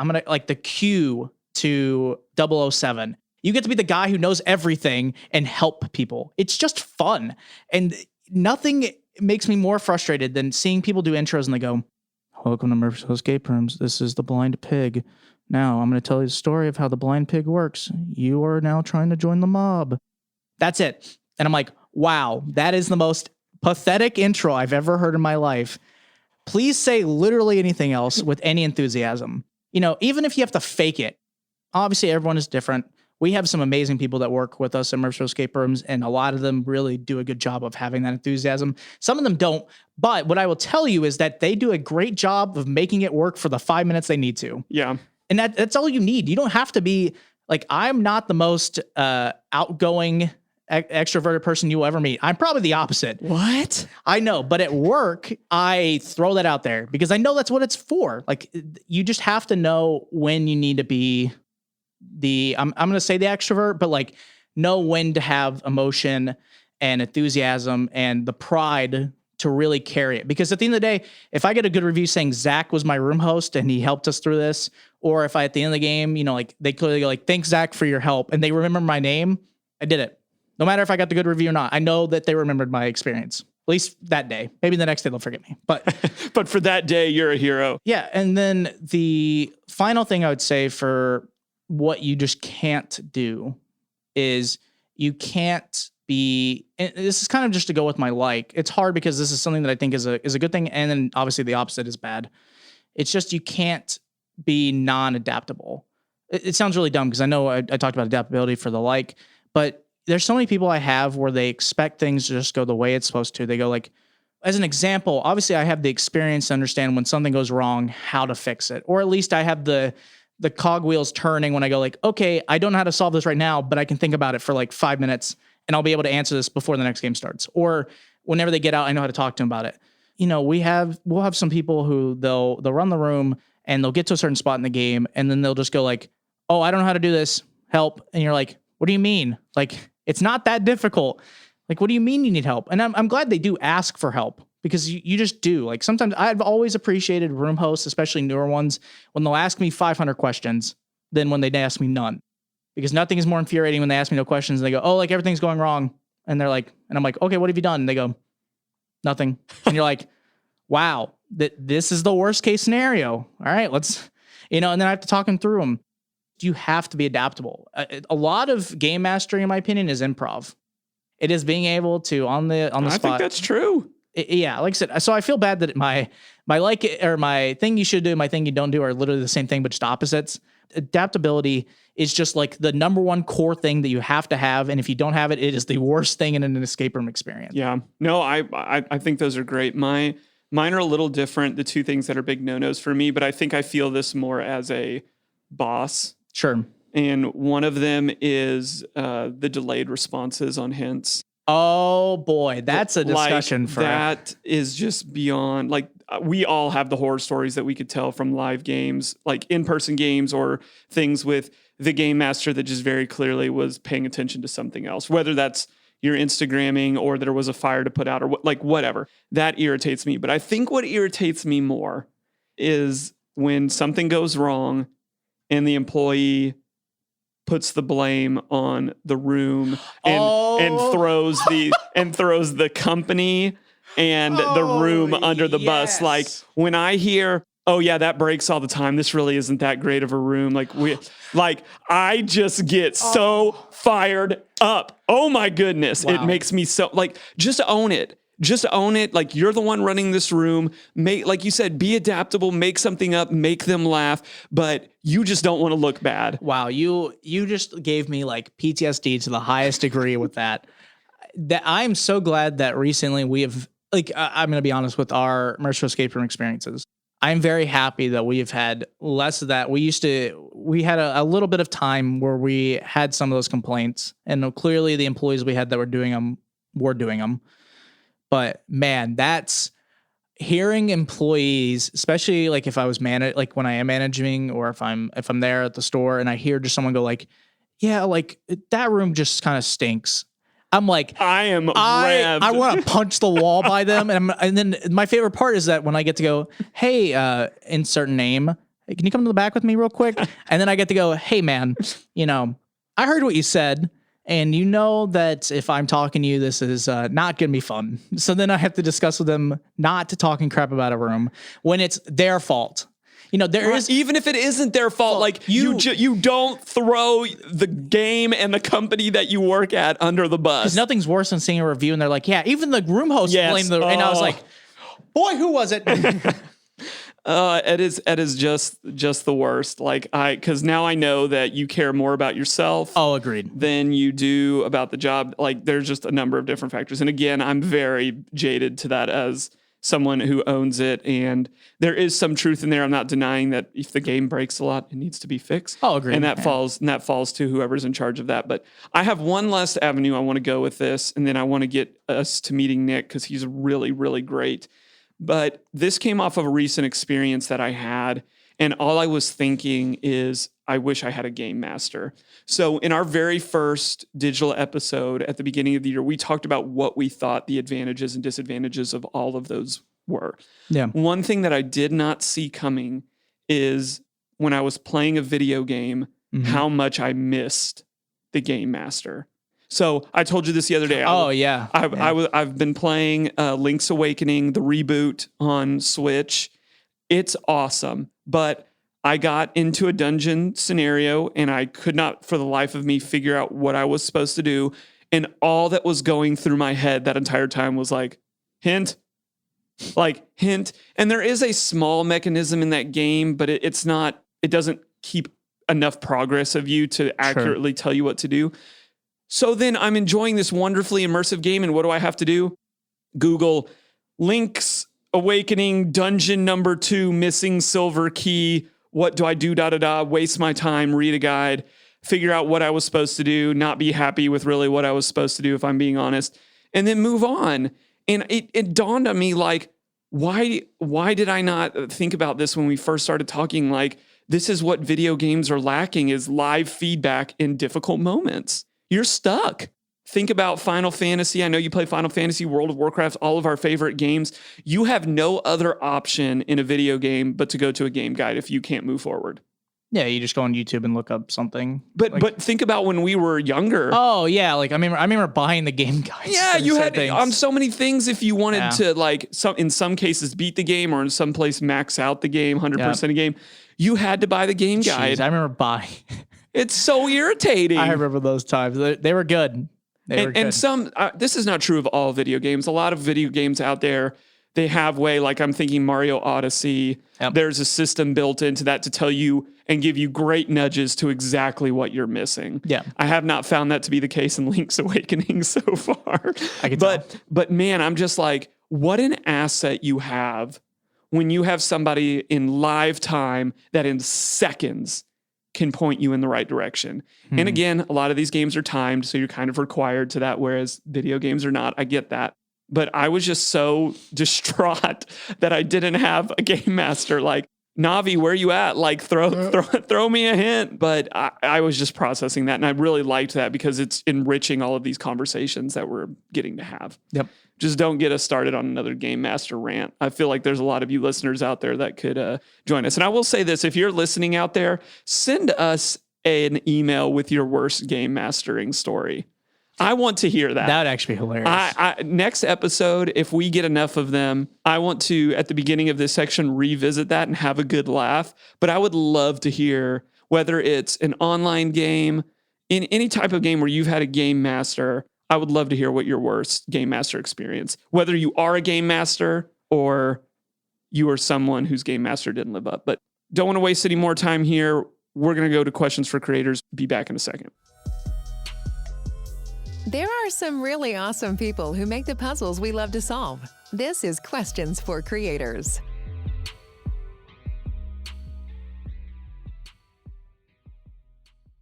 Q to 007. You get to be the guy who knows everything and help people. It's just fun. And nothing makes me more frustrated than seeing people do intros and they go, welcome to Murphy's Escape Rooms. This is the blind pig. Now I'm going to tell you the story of how the blind pig works. You are now trying to join the mob. That's it. And I'm like, wow, that is the most pathetic intro I've ever heard in my life. Please say literally anything else with any enthusiasm. Even if you have to fake it. Obviously, everyone is different. We have some amazing people that work with us at Murphy's Escape Rooms, and a lot of them really do a good job of having that enthusiasm. Some of them don't. But what I will tell you is that they do a great job of making it work for the 5 minutes they need to. Yeah. And that's all you need. You don't have to be like, I'm not the most outgoing extroverted person you will ever meet. I'm probably the opposite. What? I know, but at work, I throw that out there because I know that's what it's for. Like, you just have to know when you need to be I'm going to say the extrovert, but like know when to have emotion and enthusiasm and the pride to really carry it. Because at the end of the day, if I get a good review saying Zach was my room host and he helped us through this, or if I, at the end of the game, like they clearly go like, thanks Zach for your help. And they remember my name. I did it. No matter if I got the good review or not, I know that they remembered my experience, at least that day. Maybe the next day they'll forget me, but but for that day, you're a hero. Yeah. And then the final thing I would say for what you just can't do is you can't be, and this is kind of just to go with my it's hard because this is something that I think is a good thing. And then obviously the opposite is bad. It's just, you can't be non-adaptable. It sounds really dumb because I know I talked about adaptability for the but there's so many people I have where they expect things to just go the way it's supposed to. They go like, as an example, obviously I have the experience to understand when something goes wrong, how to fix it. Or at least I have the the cogwheels turning when I go like, okay, I don't know how to solve this right now, but I can think about it for like 5 minutes and I'll be able to answer this before the next game starts. Or whenever they get out, I know how to talk to them about it. You know, we'll have some people who they'll run the room and they'll get to a certain spot in the game and then they'll just go like, oh, I don't know how to do this. Help. And you're like, what do you mean? Like, it's not that difficult. Like, what do you mean you need help? And I'm glad they do ask for help because you just do. Like, sometimes I've always appreciated room hosts, especially newer ones, when they'll ask me 500 questions than when they ask me none. Because nothing is more infuriating when they ask me no questions and they go, oh, like everything's going wrong. And they're like, and I'm like, okay, what have you done? And they go, nothing. And you're like, wow, this is the worst case scenario. All right, let's, and then I have to talk them through them. You have to be adaptable. A lot of game mastery, in my opinion, is improv. It is being able to on the spot. I think that's true. Yeah, like I said, so I feel bad that my thing you should do, my thing you don't do are literally the same thing, but just opposites. Adaptability is just like the number one core thing that you have to have, and if you don't have it, it is the worst thing in an escape room experience. Yeah, no, I think those are great. Mine are a little different. The two things that are big no-nos for me, but I think I feel this more as a boss. Sure. And one of them is the delayed responses on hints. Oh boy, that's a discussion for that is just beyond, like, we all have the horror stories that we could tell from live games, like in-person games or things with the game master that just very clearly was paying attention to something else, whether that's you're Instagramming or there was a fire to put out or whatever. That irritates me. But I think what irritates me more is when something goes wrong and the employee puts the blame on the room and throws the company and the room under the bus. Like, when I hear, oh yeah, that breaks all the time, this really isn't that great of a room, I just get so fired up. Oh my goodness. Wow. It makes me so, just own it. Just own it. Like, you're the one running this room. Like you said, be adaptable, make something up, make them laugh, but you just don't want to look bad. Wow. You just gave me like PTSD to the highest degree with that. That I'm so glad that recently we have, I'm going to be honest with our immersive escape room experiences. I'm very happy that we have had less of that. We had a little bit of time where we had some of those complaints, and clearly the employees we had that were doing them. But man, that's hearing employees, especially like if I was when I am managing or if I'm there at the store and I hear just someone go like, yeah, like that room just kind of stinks. I'm like, I want to punch the wall by them. And then my favorite part is that when I get to go, hey, insert name, hey, can you come to the back with me real quick? And then I get to go, hey man, I heard what you said. And you know that if I'm talking to you, this is not going to be fun. So then I have to discuss with them not to talking crap about a room when it's their fault. There is, even if it isn't their fault, like you don't throw the game and the company that you work at under the bus. Because nothing's worse than seeing a review and they're like, yeah, even the room host blamed the. And I was like, boy, who was it? It is just the worst. Because now I know that you care more about yourself. Oh, agreed. Than you do about the job. Like, there's just a number of different factors. And again, I'm very jaded to that as someone who owns it. And there is some truth in there. I'm not denying that if the game breaks a lot, it needs to be fixed. Oh, agreed. And that falls to whoever's in charge of that. But I have one last avenue I want to go with this, and then I want to get us to meeting Nick because he's really, really great. But this came off of a recent experience that I had, and all I was thinking is, I wish I had a game master. So in our very first digital episode at the beginning of the year, we talked about what we thought the advantages and disadvantages of all of those were. Yeah. One thing that I did not see coming is when I was playing a video game, how much I missed the game master. So I told you this the other day. I've been playing Link's Awakening, the reboot on Switch. It's awesome, but I got into a dungeon scenario and I could not for the life of me figure out what I was supposed to do. And all that was going through my head that entire time was like, hint. And there is a small mechanism in that game, but it doesn't keep enough progress of you to accurately tell you what to do. So then I'm enjoying this wonderfully immersive game, and what do I have to do? Google Link's Awakening Dungeon number 2 missing silver key. what do I do, waste my time, read a guide, figure out what I was supposed to do, not be happy with really what I was supposed to do, if I'm being honest, and then move on. And it dawned on me, like, why did I not think about this when we first started talking? Like, this is what video games are lacking, is live feedback in difficult moments. You're stuck. Think about Final Fantasy. I know you play Final Fantasy, World of Warcraft, all of our favorite games. You have no other option in a video game but to go to a game guide if you can't move forward. Yeah, you just go on YouTube and look up something. But think about when we were younger. Oh yeah, like I remember buying the game guides. Yeah, you had things. On so many things. If you wanted to, like, in some cases beat the game, or in some place max out the game, 100% a game, you had to buy the game guide. I remember buying. It's so irritating. I remember those times. They were good. And some, this is not true of all video games. A lot of video games out there, they have like I'm thinking Mario Odyssey. Yep. There's a system built into that to tell you and give you great nudges to exactly what you're missing. Yeah. I have not found that to be the case in Link's Awakening so far. I can tell. But man, I'm just like, what an asset you have when you have somebody in live time that in seconds can point you in the right direction. And again, a lot of these games are timed, so you're kind of required to that, whereas video games are not. I get that. But I was just so distraught that I didn't have a game master. Like, Navi, where you at? Like, throw me a hint. But I was just processing that, and I really liked that because it's enriching all of these conversations that we're getting to have. Yep. Just don't get us started on another game master rant. I feel like there's a lot of you listeners out there that could join us. And I will say this, if you're listening out there, send us an email with your worst game mastering story. I want to hear that. That would actually be hilarious. Next episode, if we get enough of them, I want to, at the beginning of this section, revisit that and have a good laugh. But I would love to hear, whether it's an online game, in any type of game where you've had a game master, I would love to hear what your worst game master experience, whether you are a game master or you are someone whose game master didn't live up. But don't want to waste any more time here. We're going to go to questions for creators. Be back in a second. There are some really awesome people who make the puzzles we love to solve. This is Questions for Creators.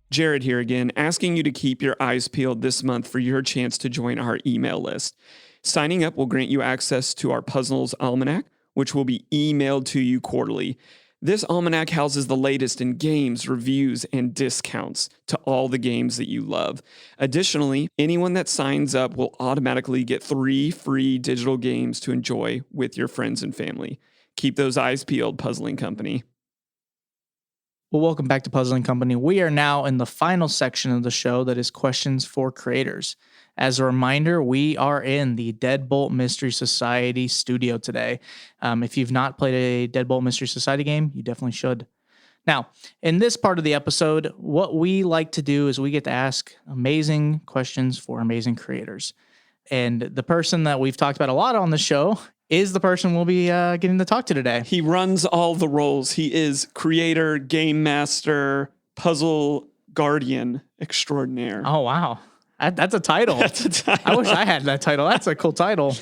Jared here again, asking you to keep your eyes peeled this month for your chance to join our email list. Signing up will grant you access to our Puzzles Almanac, which will be emailed to you quarterly. This almanac houses the latest in games, reviews, and discounts to all the games that you love. Additionally, anyone that signs up will automatically get 3 free digital games to enjoy with your friends and family. Keep those eyes peeled, Puzzling Company. Well, welcome back to Puzzling Company. We are now in the final section of the show that is Questions for Creators. As a reminder, we are in the Deadbolt Mystery Society studio today. If you've not played a Deadbolt Mystery Society game, you definitely should. Now, in this part of the episode, what we like to do is we get to ask amazing questions for amazing creators. And the person that we've talked about a lot on the show is the person we'll be getting to talk to today. He runs all the roles. He is creator, game master, puzzle guardian extraordinaire. Oh, wow. That's a title. That's a title. I wish I had that title. That's a cool title.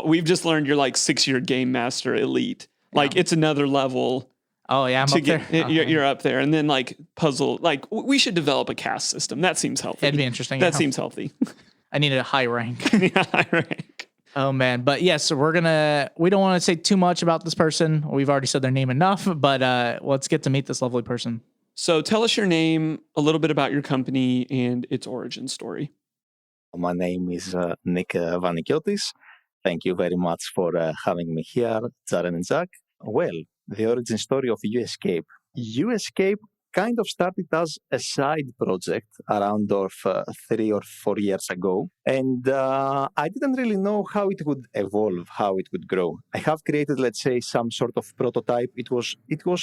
We've just learned you're like 6-year game master elite. Like, it's another level. Oh, yeah, I'm up there. You're up there. And then, like, puzzle. Like, we should develop a caste system. That seems healthy. It'd be interesting. That seems healthy. I need a high rank. Yeah, high rank. Oh, man. But yes, so we don't want to say too much about this person. We've already said their name enough, but let's get to meet this lovely person. So tell us your name, a little bit about your company, and its origin story. My name is Nick Vanikiotis. Thank you very much for having me here, Jared and Zach. Well, the origin story of YouEscape. YouEscape kind of started as a side project around 3 or 4 years ago. And I didn't really know how it would evolve, how it would grow. I have created, let's say, some sort of prototype. It was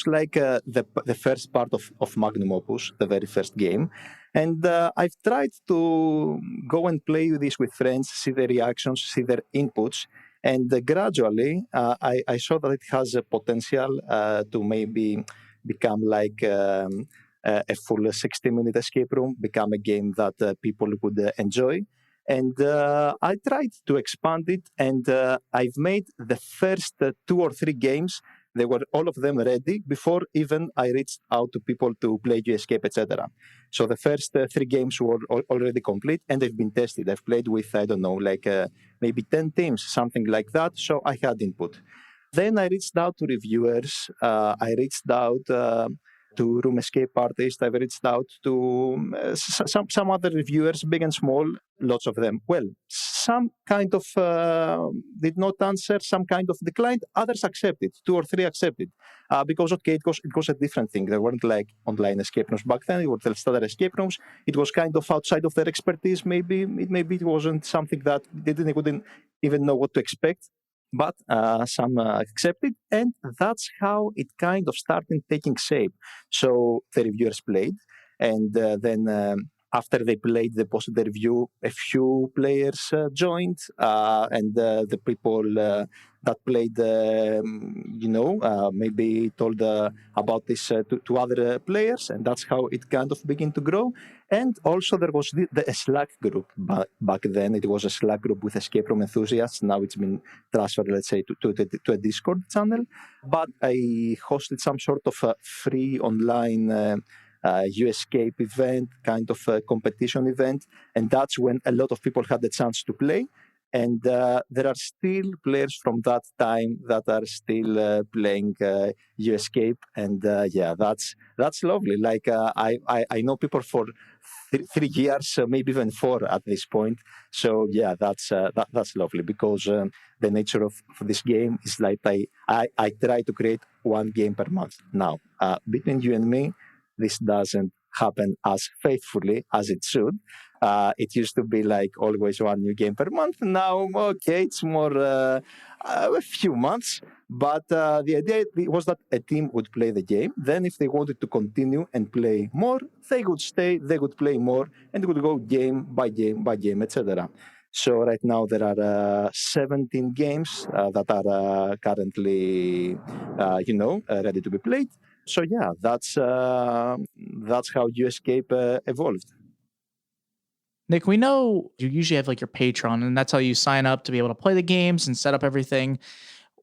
like the first part of Magnum Opus, the very first game. And I've tried to go and play this with friends, see their reactions, see their inputs. And gradually, I saw that it has a potential to maybe become like a full 60-minute escape room, become a game that people would enjoy. And I tried to expand it, and I've made the first 2 or 3 games They were all of them ready before even I reached out to people to play YouEscape, etc. So the first 3 games were already complete and they've been tested. I've played with, I don't know, like maybe 10 teams, something like that. So I had input. Then I reached out to reviewers. I reached out to room escape artists. I've reached out to some other reviewers, big and small, lots of them. Well, some kind of did not answer, some kind of declined. Others accepted, 2 or 3 accepted, because okay, it was a different thing. There weren't like online escape rooms back then. It were standard escape rooms. It was kind of outside of their expertise. Maybe it wasn't something that they wouldn't even know what to expect. But some accepted, and that's how it kind of started taking shape. So the reviewers played, and then after they played, they posted the review. A few players joined, and the people that played, maybe told about this to other players, and that's how it kind of began to grow. And also there was the Slack group back then. It was a Slack group with escape room enthusiasts. Now it's been transferred, let's say, to a Discord channel. But I hosted some sort of a free online YouEscape event, kind of a competition event. And that's when a lot of people had the chance to play. And there are still players from that time that are still playing YouEscape. And yeah, that's lovely. Like I know people for 3 years, maybe even 4 at this point. So yeah, that's lovely because the nature of this game is like I try to create 1 game per month. Now, between you and me, this doesn't happen as faithfully as it should. It used to be like always 1 new game per month. Now, okay, it's more a few months. But the idea was that a team would play the game. Then if they wanted to continue and play more, they would stay, they would play more, and it would go game by game by game, etc. So right now there are 17 games that are currently, ready to be played. So yeah, that's how YouEscape evolved. Nick, we know you usually have like your Patreon, and that's how you sign up to be able to play the games and set up everything.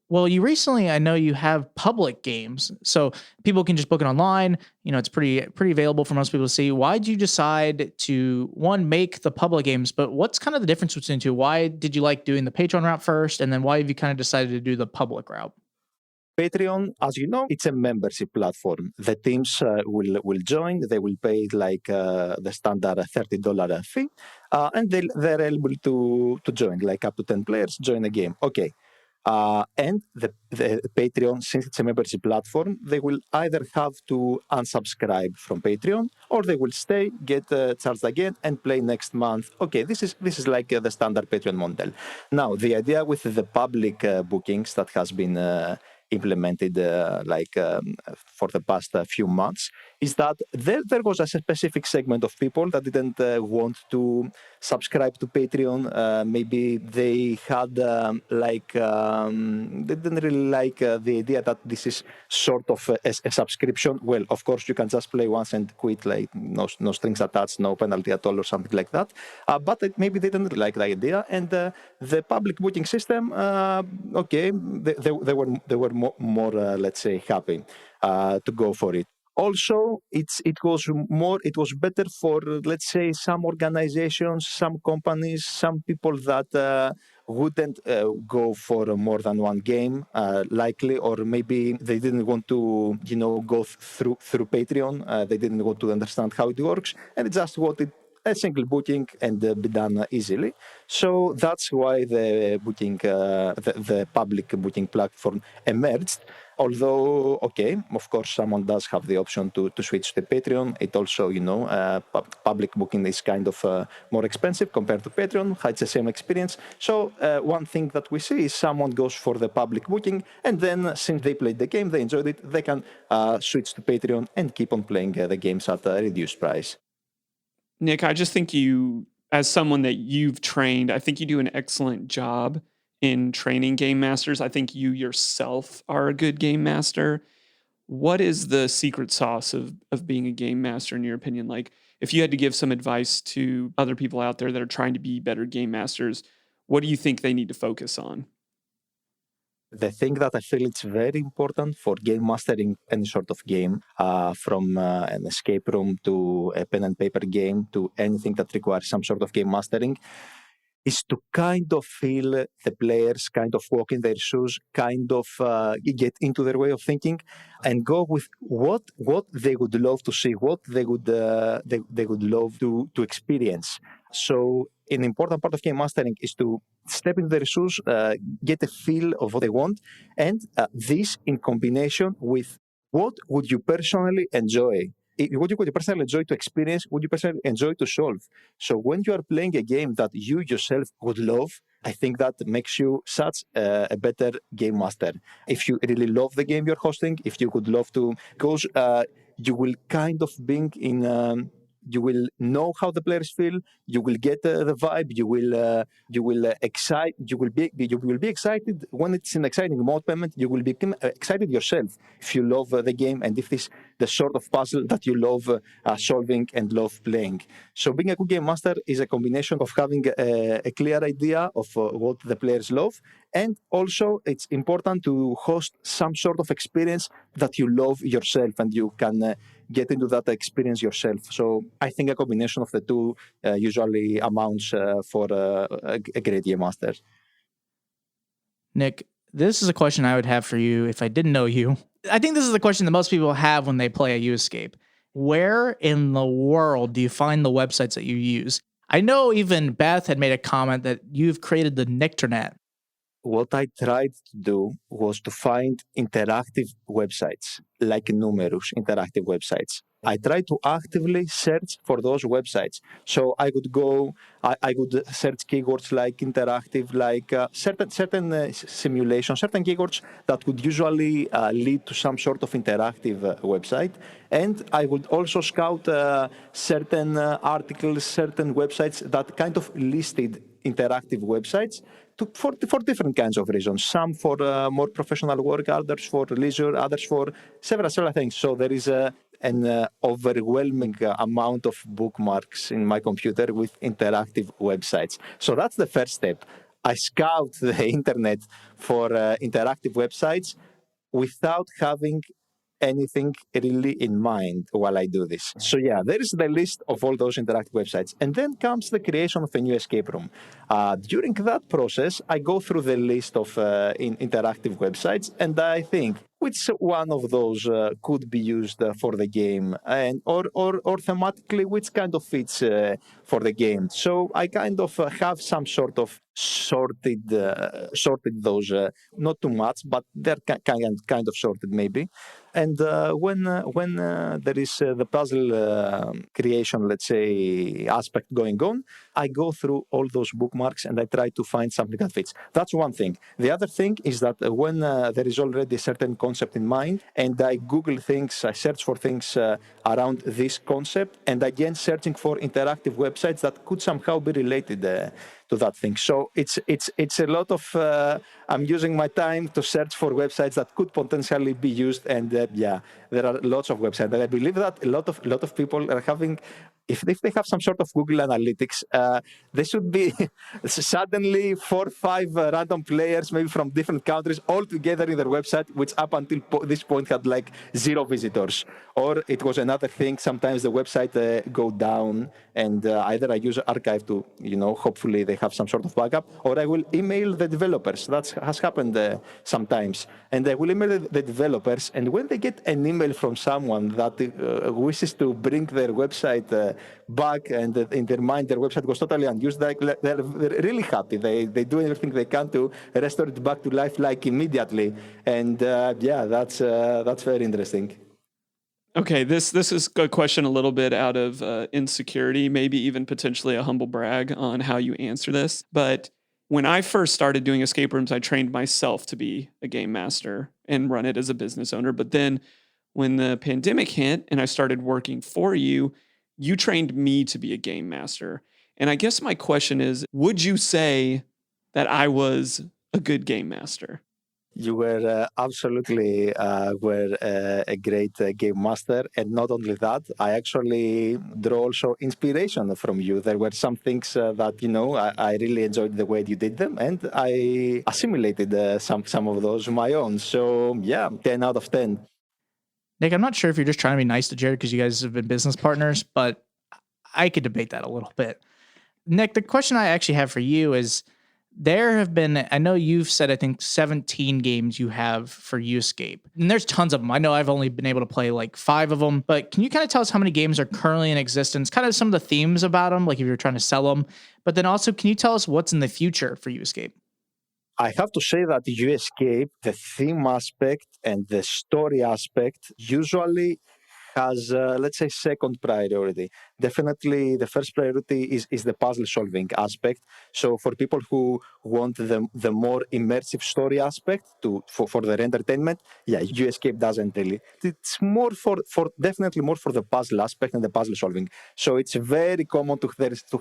Well, you recently, I know you have public games, so people can just book it online. It's pretty available for most people to see. Why did you decide to make the public games? But what's kind of the difference between the two? Why did you like doing the Patreon route first, and then why have you kind of decided to do the public route? Patreon, as you know, it's a membership platform. The teams will join. They will pay like the standard $30 fee, and they're able to join, like up to 10 players join a game. Okay. And the Patreon, since it's a membership platform, they will either have to unsubscribe from Patreon or they will stay, get charged again, and play next month. Okay, this is like the standard Patreon model. Now, the idea with the public bookings that has been implemented for the past few months is that there was a specific segment of people that didn't want to subscribe to Patreon. Maybe they had they didn't really like the idea that this is sort of a subscription. Well, of course, you can just play once and quit, like no strings attached, no penalty at all, or something like that. But maybe they didn't like the idea, and the public booking system, they were more let's say, happy to go for it. Also, it was better for, let's say, some organizations, some companies, some people that wouldn't go for more than 1 game, likely, or maybe they didn't want to, go through Patreon. They didn't want to understand how it works, and they just wanted a single booking and be done easily. So that's why the public booking platform emerged. Although, okay, of course, someone does have the option to switch to Patreon. It also, public booking is kind of more expensive compared to Patreon. It's the same experience. So one thing that we see is someone goes for the public booking, and then since they played the game, they enjoyed it, they can switch to Patreon and keep on playing the games at a reduced price. Nick, I just think you, as someone that you've trained, I think you do an excellent job in training game masters. I think you yourself are a good game master. What is the secret sauce of being a game master, in your opinion? Like, if you had to give some advice to other people out there that are trying to be better game masters, what do you think they need to focus on? The thing that I feel it's very important for game mastering any sort of game, from an escape room to a pen and paper game to anything that requires some sort of game mastering, is to kind of feel the players, kind of walk in their shoes, kind of get into their way of thinking, and go with what they would love to see, what they would love to experience. So an important part of game mastering is to step into their shoes, get a feel of what they want, and this in combination with what would you personally enjoy. What would you personally enjoy to experience? Would you personally enjoy to solve? So when you are playing a game that you yourself would love, I think that makes you such a better game master. If you really love the game you're hosting, if you would love to, because you will kind of being in. You will know how the players feel. You will get the vibe. You will excite. You will be excited when it's an exciting moment. You will become excited yourself if you love the game and if this the sort of puzzle that you love solving and love playing. So being a good game master is a combination of having a clear idea of what the players love, and also it's important to host some sort of experience that you love yourself and you can get into that experience yourself. So I think a combination of the two usually amounts for a great game master. Nick, this is a question I would have for you if I didn't know you. I think this is the question that most people have when they play a YouEscape. Where in the world do you find the websites that you use? I know even Beth had made a comment that you've created the Nicternet. What I tried to do was to find interactive websites, like numerous interactive websites. I tried to actively search for those websites. So I would go, I would search keywords like interactive, like certain simulations, certain keywords that would usually lead to some sort of interactive website. And I would also scout certain articles, certain websites that kind of listed interactive websites for different kinds of reasons. Some for more professional work, others for leisure, others for several things. So there is an overwhelming amount of bookmarks in my computer with interactive websites. So that's the first step. I scout the internet for interactive websites without having anything really in mind while I do this. So yeah, there is the list of all those interactive websites. And then comes the creation of a new escape room. During that process, I go through the list of interactive websites and I think which one of those could be used for the game and or thematically which kind of fits for the game. So I kind of have some sort of sorted those, not too much, but they're kind of sorted maybe. And when there is the puzzle creation, let's say, aspect going on, I go through all those bookmarks and I try to find something that fits. That's one thing. The other thing is that when there is already a certain concept in mind and I Google things, I search for things around this concept, and again searching for interactive websites that could somehow be related to that thing. So it's a lot of I'm using my time to search for websites that could potentially be used, and yeah, there are lots of websites. And I believe that a lot of people are having, if they have some sort of Google Analytics, there should be suddenly 4 or 5 random players, maybe from different countries, all together in their website, which up until this point had like 0 visitors. Or it was another thing. Sometimes the website go down, and either I use archive to, hopefully they have some sort of backup, or I will email the developers. That has happened sometimes. And I will email the developers, and when they get an email from someone that wishes to bring their website back, and in their mind their website was totally unused, they're really happy. They do everything they can to restore it back to life like immediately. And yeah, that's very interesting. Okay, this is a question a little bit out of insecurity, maybe even potentially a humble brag on how you answer this. But when I first started doing escape rooms, I trained myself to be a game master and run it as a business owner. But then when the pandemic hit and I started working for you, you trained me to be a game master. And I guess my question is, would you say that I was a good game master? You were absolutely were a great game master, and not only that, I actually draw also inspiration from you. There were some things that I really enjoyed the way you did them, and I assimilated some of those my own. So yeah, 10 out of 10. Nick, I'm not sure if you're just trying to be nice to Jared because you guys have been business partners, but I could debate that a little bit. Nick, the question I actually have for you is there have been, I know you've said, I think 17 games you have for YouEscape, and there's tons of them. I know I've only been able to play like 5 of them, but can you kind of tell us how many games are currently in existence, kind of some of the themes about them, like if you're trying to sell them, but then also, can you tell us what's in the future for YouEscape? I have to say that YouEscape, the theme aspect and the story aspect, usually has, let's say, second priority. Definitely, the first priority is the puzzle solving aspect. So, for people who want the more immersive story aspect for their entertainment, yeah, YouEscape doesn't really. It's more for definitely more for the puzzle aspect and the puzzle solving. So, it's very common to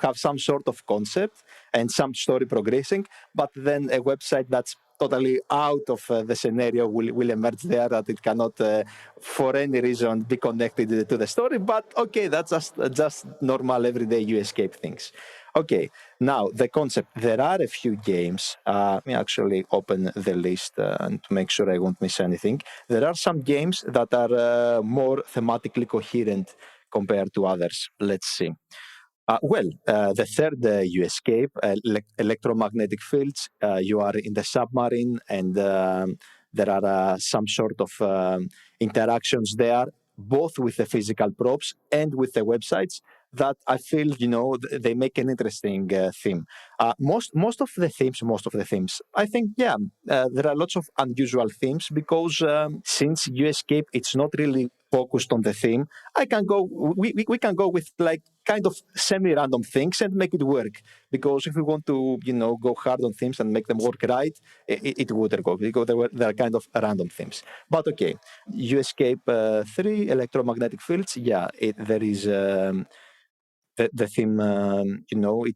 have some sort of concept and some story progressing, but then a website that's totally out of the scenario will emerge there, that it cannot for any reason be connected to the story. But okay, that's just normal everyday YouEscape things. Okay, now the concept. There are a few games. Let me actually open the list and to make sure I won't miss anything. There are some games that are more thematically coherent compared to others. Let's see. The third YouEscape, electromagnetic fields. You are in the submarine, and there are some sort of interactions there, both with the physical props and with the websites. That I feel, they make an interesting theme. Most of the themes, I think, yeah, there are lots of unusual themes because since YouEscape, it's not really focused on the theme. I can go. We can go with like kind of semi-random things and make it work. Because if we want to, go hard on themes and make them work right, it wouldn't go because there are kind of random themes. But okay, YouEscape 3 electromagnetic fields. Yeah, there is. The theme,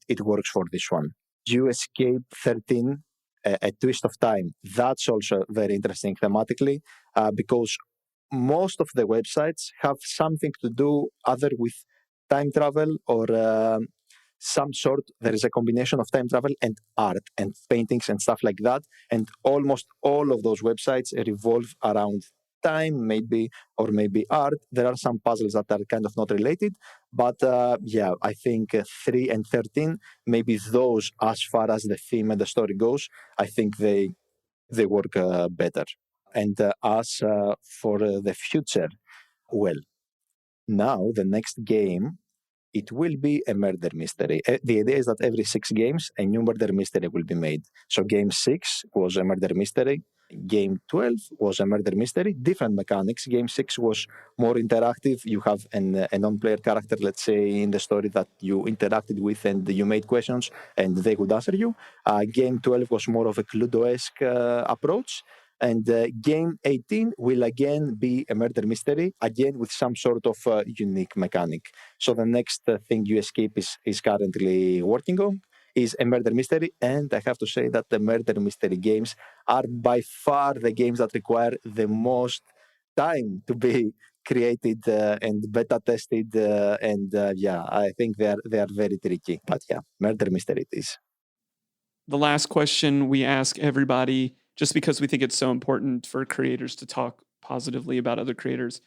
it works for this one. YouEscape 13, a twist of time. That's also very interesting thematically because most of the websites have something to do either with time travel or some sort. There is a combination of time travel and art and paintings and stuff like that. And almost all of those websites revolve around time, maybe, or maybe art. There are some puzzles that are kind of not related, but yeah, I think 3 and 13, maybe those, as far as the theme and the story goes, I think they work better. And as for the future, well, now the next game, it will be a murder mystery. The idea is that every 6 games, a new murder mystery will be made. So game 6 was a murder mystery. Game 12 was a murder mystery. Different mechanics. Game 6 was more interactive. You have a non-player character, let's say, in the story that you interacted with and you made questions and they would answer you. Game 12 was more of a Cluedo-esque approach. And game 18 will again be a murder mystery, again with some sort of unique mechanic. So the next thing YouEscape is currently working on is a murder mystery. And I have to say that the murder mystery games are by far the games that require the most time to be created and beta tested. Yeah, I think they are very tricky. But yeah, murder mystery it is. The last question we ask everybody, just because we think it's so important for creators to talk positively about other creators.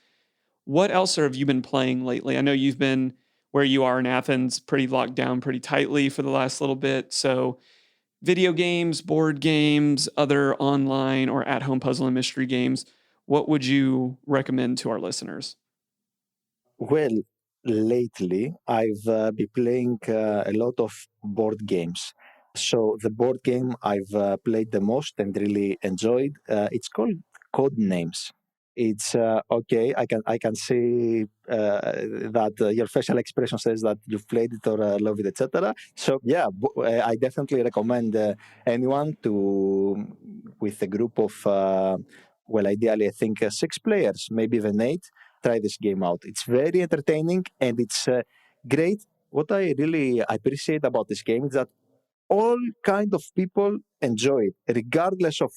What else have you been playing lately? I know you've been where you are in Athens pretty locked down pretty tightly for the last little bit. So, video games, board games, other online or at home puzzle and mystery games, what would you recommend to our listeners? Well, lately I've been playing a lot of board games. So the board game I've played the most and really enjoyed, it's called Code Names. It's okay. I can see that your facial expression says that you've played it or love it, etc. So yeah, I definitely recommend anyone to with a group of ideally I think 6 players, maybe even 8. Try this game out. It's very entertaining and it's great. What I really appreciate about this game is that all kind of people enjoy it, regardless of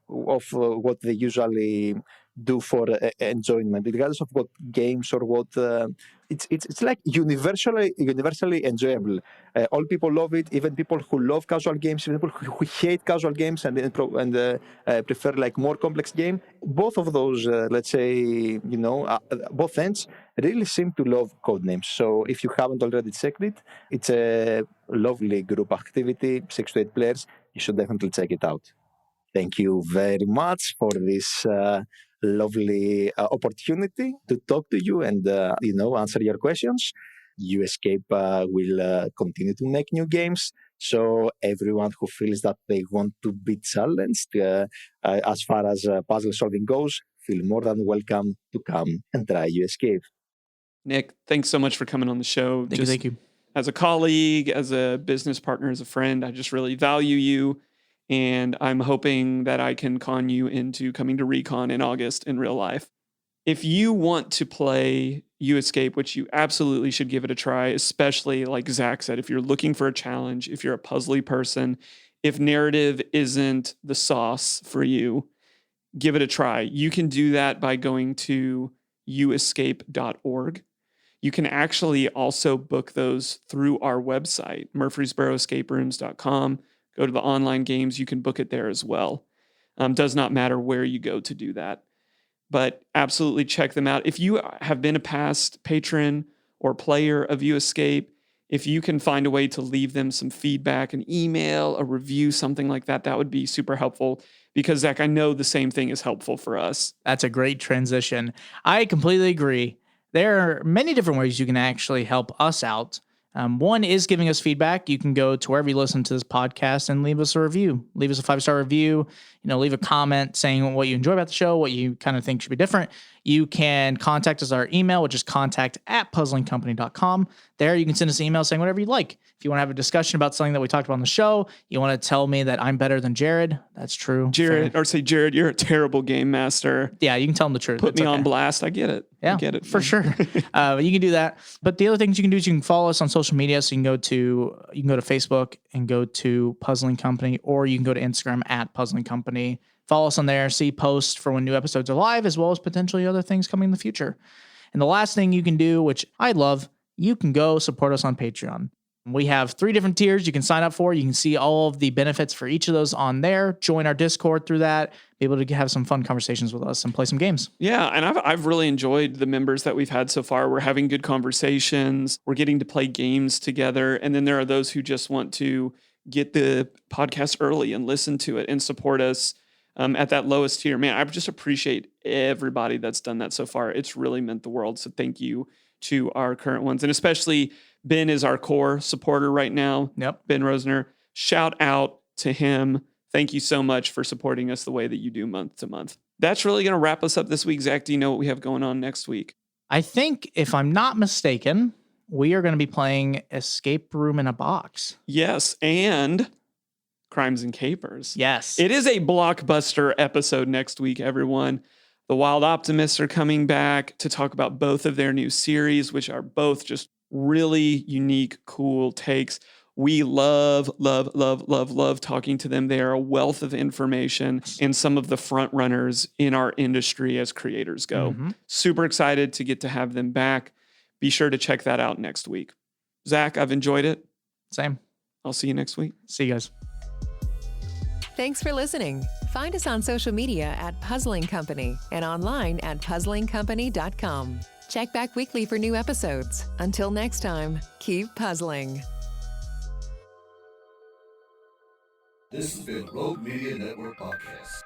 of what they usually do for enjoyment, regardless of what games or what. It's like universally enjoyable. All people love it, even people who love casual games, even people who hate casual games and prefer like more complex game. Both of those, let's say, both ends really seem to love Codenames. So if you haven't already checked it, it's a lovely group activity, 6 to 8 players. You should definitely check it out. Thank you very much for this lovely opportunity to talk to you and answer your questions. YouEscape will continue to make new games. So everyone who feels that they want to be challenged as far as puzzle solving goes, feel more than welcome to come and try YouEscape. Nick, thanks so much for coming on the show. Thank you. As a colleague, as a business partner, as a friend, I just really value you. And I'm hoping that I can con you into coming to Recon in August in real life. If you want to play YouEscape, which you absolutely should give it a try, especially like Zach said, if you're looking for a challenge, if you're a puzzly person, if narrative isn't the sauce for you, give it a try. You can do that by going to YouEscape.org. You can actually also book those through our website, murfreesboroescaperooms.com. Go to the online games. You can book it there as well. Does not matter where you go to do that. But absolutely check them out. If you have been a past patron or player of YouEscape, if you can find a way to leave them some feedback, an email, a review, something like that, that would be super helpful. Because, Zach, I know the same thing is helpful for us. That's a great transition. I completely agree. There are many different ways you can actually help us out. One is giving us feedback. You can go to wherever you listen to this podcast and leave us a review. Leave us a 5-star review. Leave a comment saying what you enjoy about the show, what you kind of think should be different. You can contact us at our email, which is contact@puzzlingcompany.com. There you can send us an email saying whatever you'd like. If you want to have a discussion about something that we talked about on the show, you want to tell me that I'm better than Jared, that's true. Jared, you're a terrible game master. Yeah, you can tell them the truth. Put me on blast. I get it. Yeah, I get it. For sure. You can do that. But the other things you can do is you can follow us on social media. So you can go to Facebook and go to Puzzling Company, or you can go to Instagram @Puzzling Company. Follow us on there, see posts for when new episodes are live, as well as potentially other things coming in the future. And the last thing you can do, which I love, you can go support us on Patreon. We have 3 different tiers you can sign up for. You can see all of the benefits for each of those on there. Join our Discord through that. Be able to have some fun conversations with us and play some games. Yeah, and I've really enjoyed the members that we've had so far. We're having good conversations. We're getting to play games together. And then there are those who just want to get the podcast early and listen to it and support us at that lowest tier. Man, I just appreciate everybody that's done that so far. It's really meant the world. So thank you to our current ones. And especially Ben is our core supporter right now. Yep. Ben Rosner. Shout out to him. Thank you so much for supporting us the way that you do month to month. That's really going to wrap us up this week. Zach, do you know what we have going on next week? I think, if I'm not mistaken, we are going to be playing Escape Room in a Box. Yes, and Crimes and Capers. Yes. It is a blockbuster episode next week, everyone. The Wild Optimists are coming back to talk about both of their new series, which are both just really unique, cool takes. We love talking to them. They are a wealth of information and some of the front runners in our industry as creators go. Mm-hmm. Super excited to get to have them back. Be sure to check that out next week. Zach, I've enjoyed it. Same. I'll see you next week. See you guys. Thanks for listening. Find us on social media @Puzzling Company and online at puzzlingcompany.com. Check back weekly for new episodes. Until next time, keep puzzling. This has been Rogue Media Network Podcast.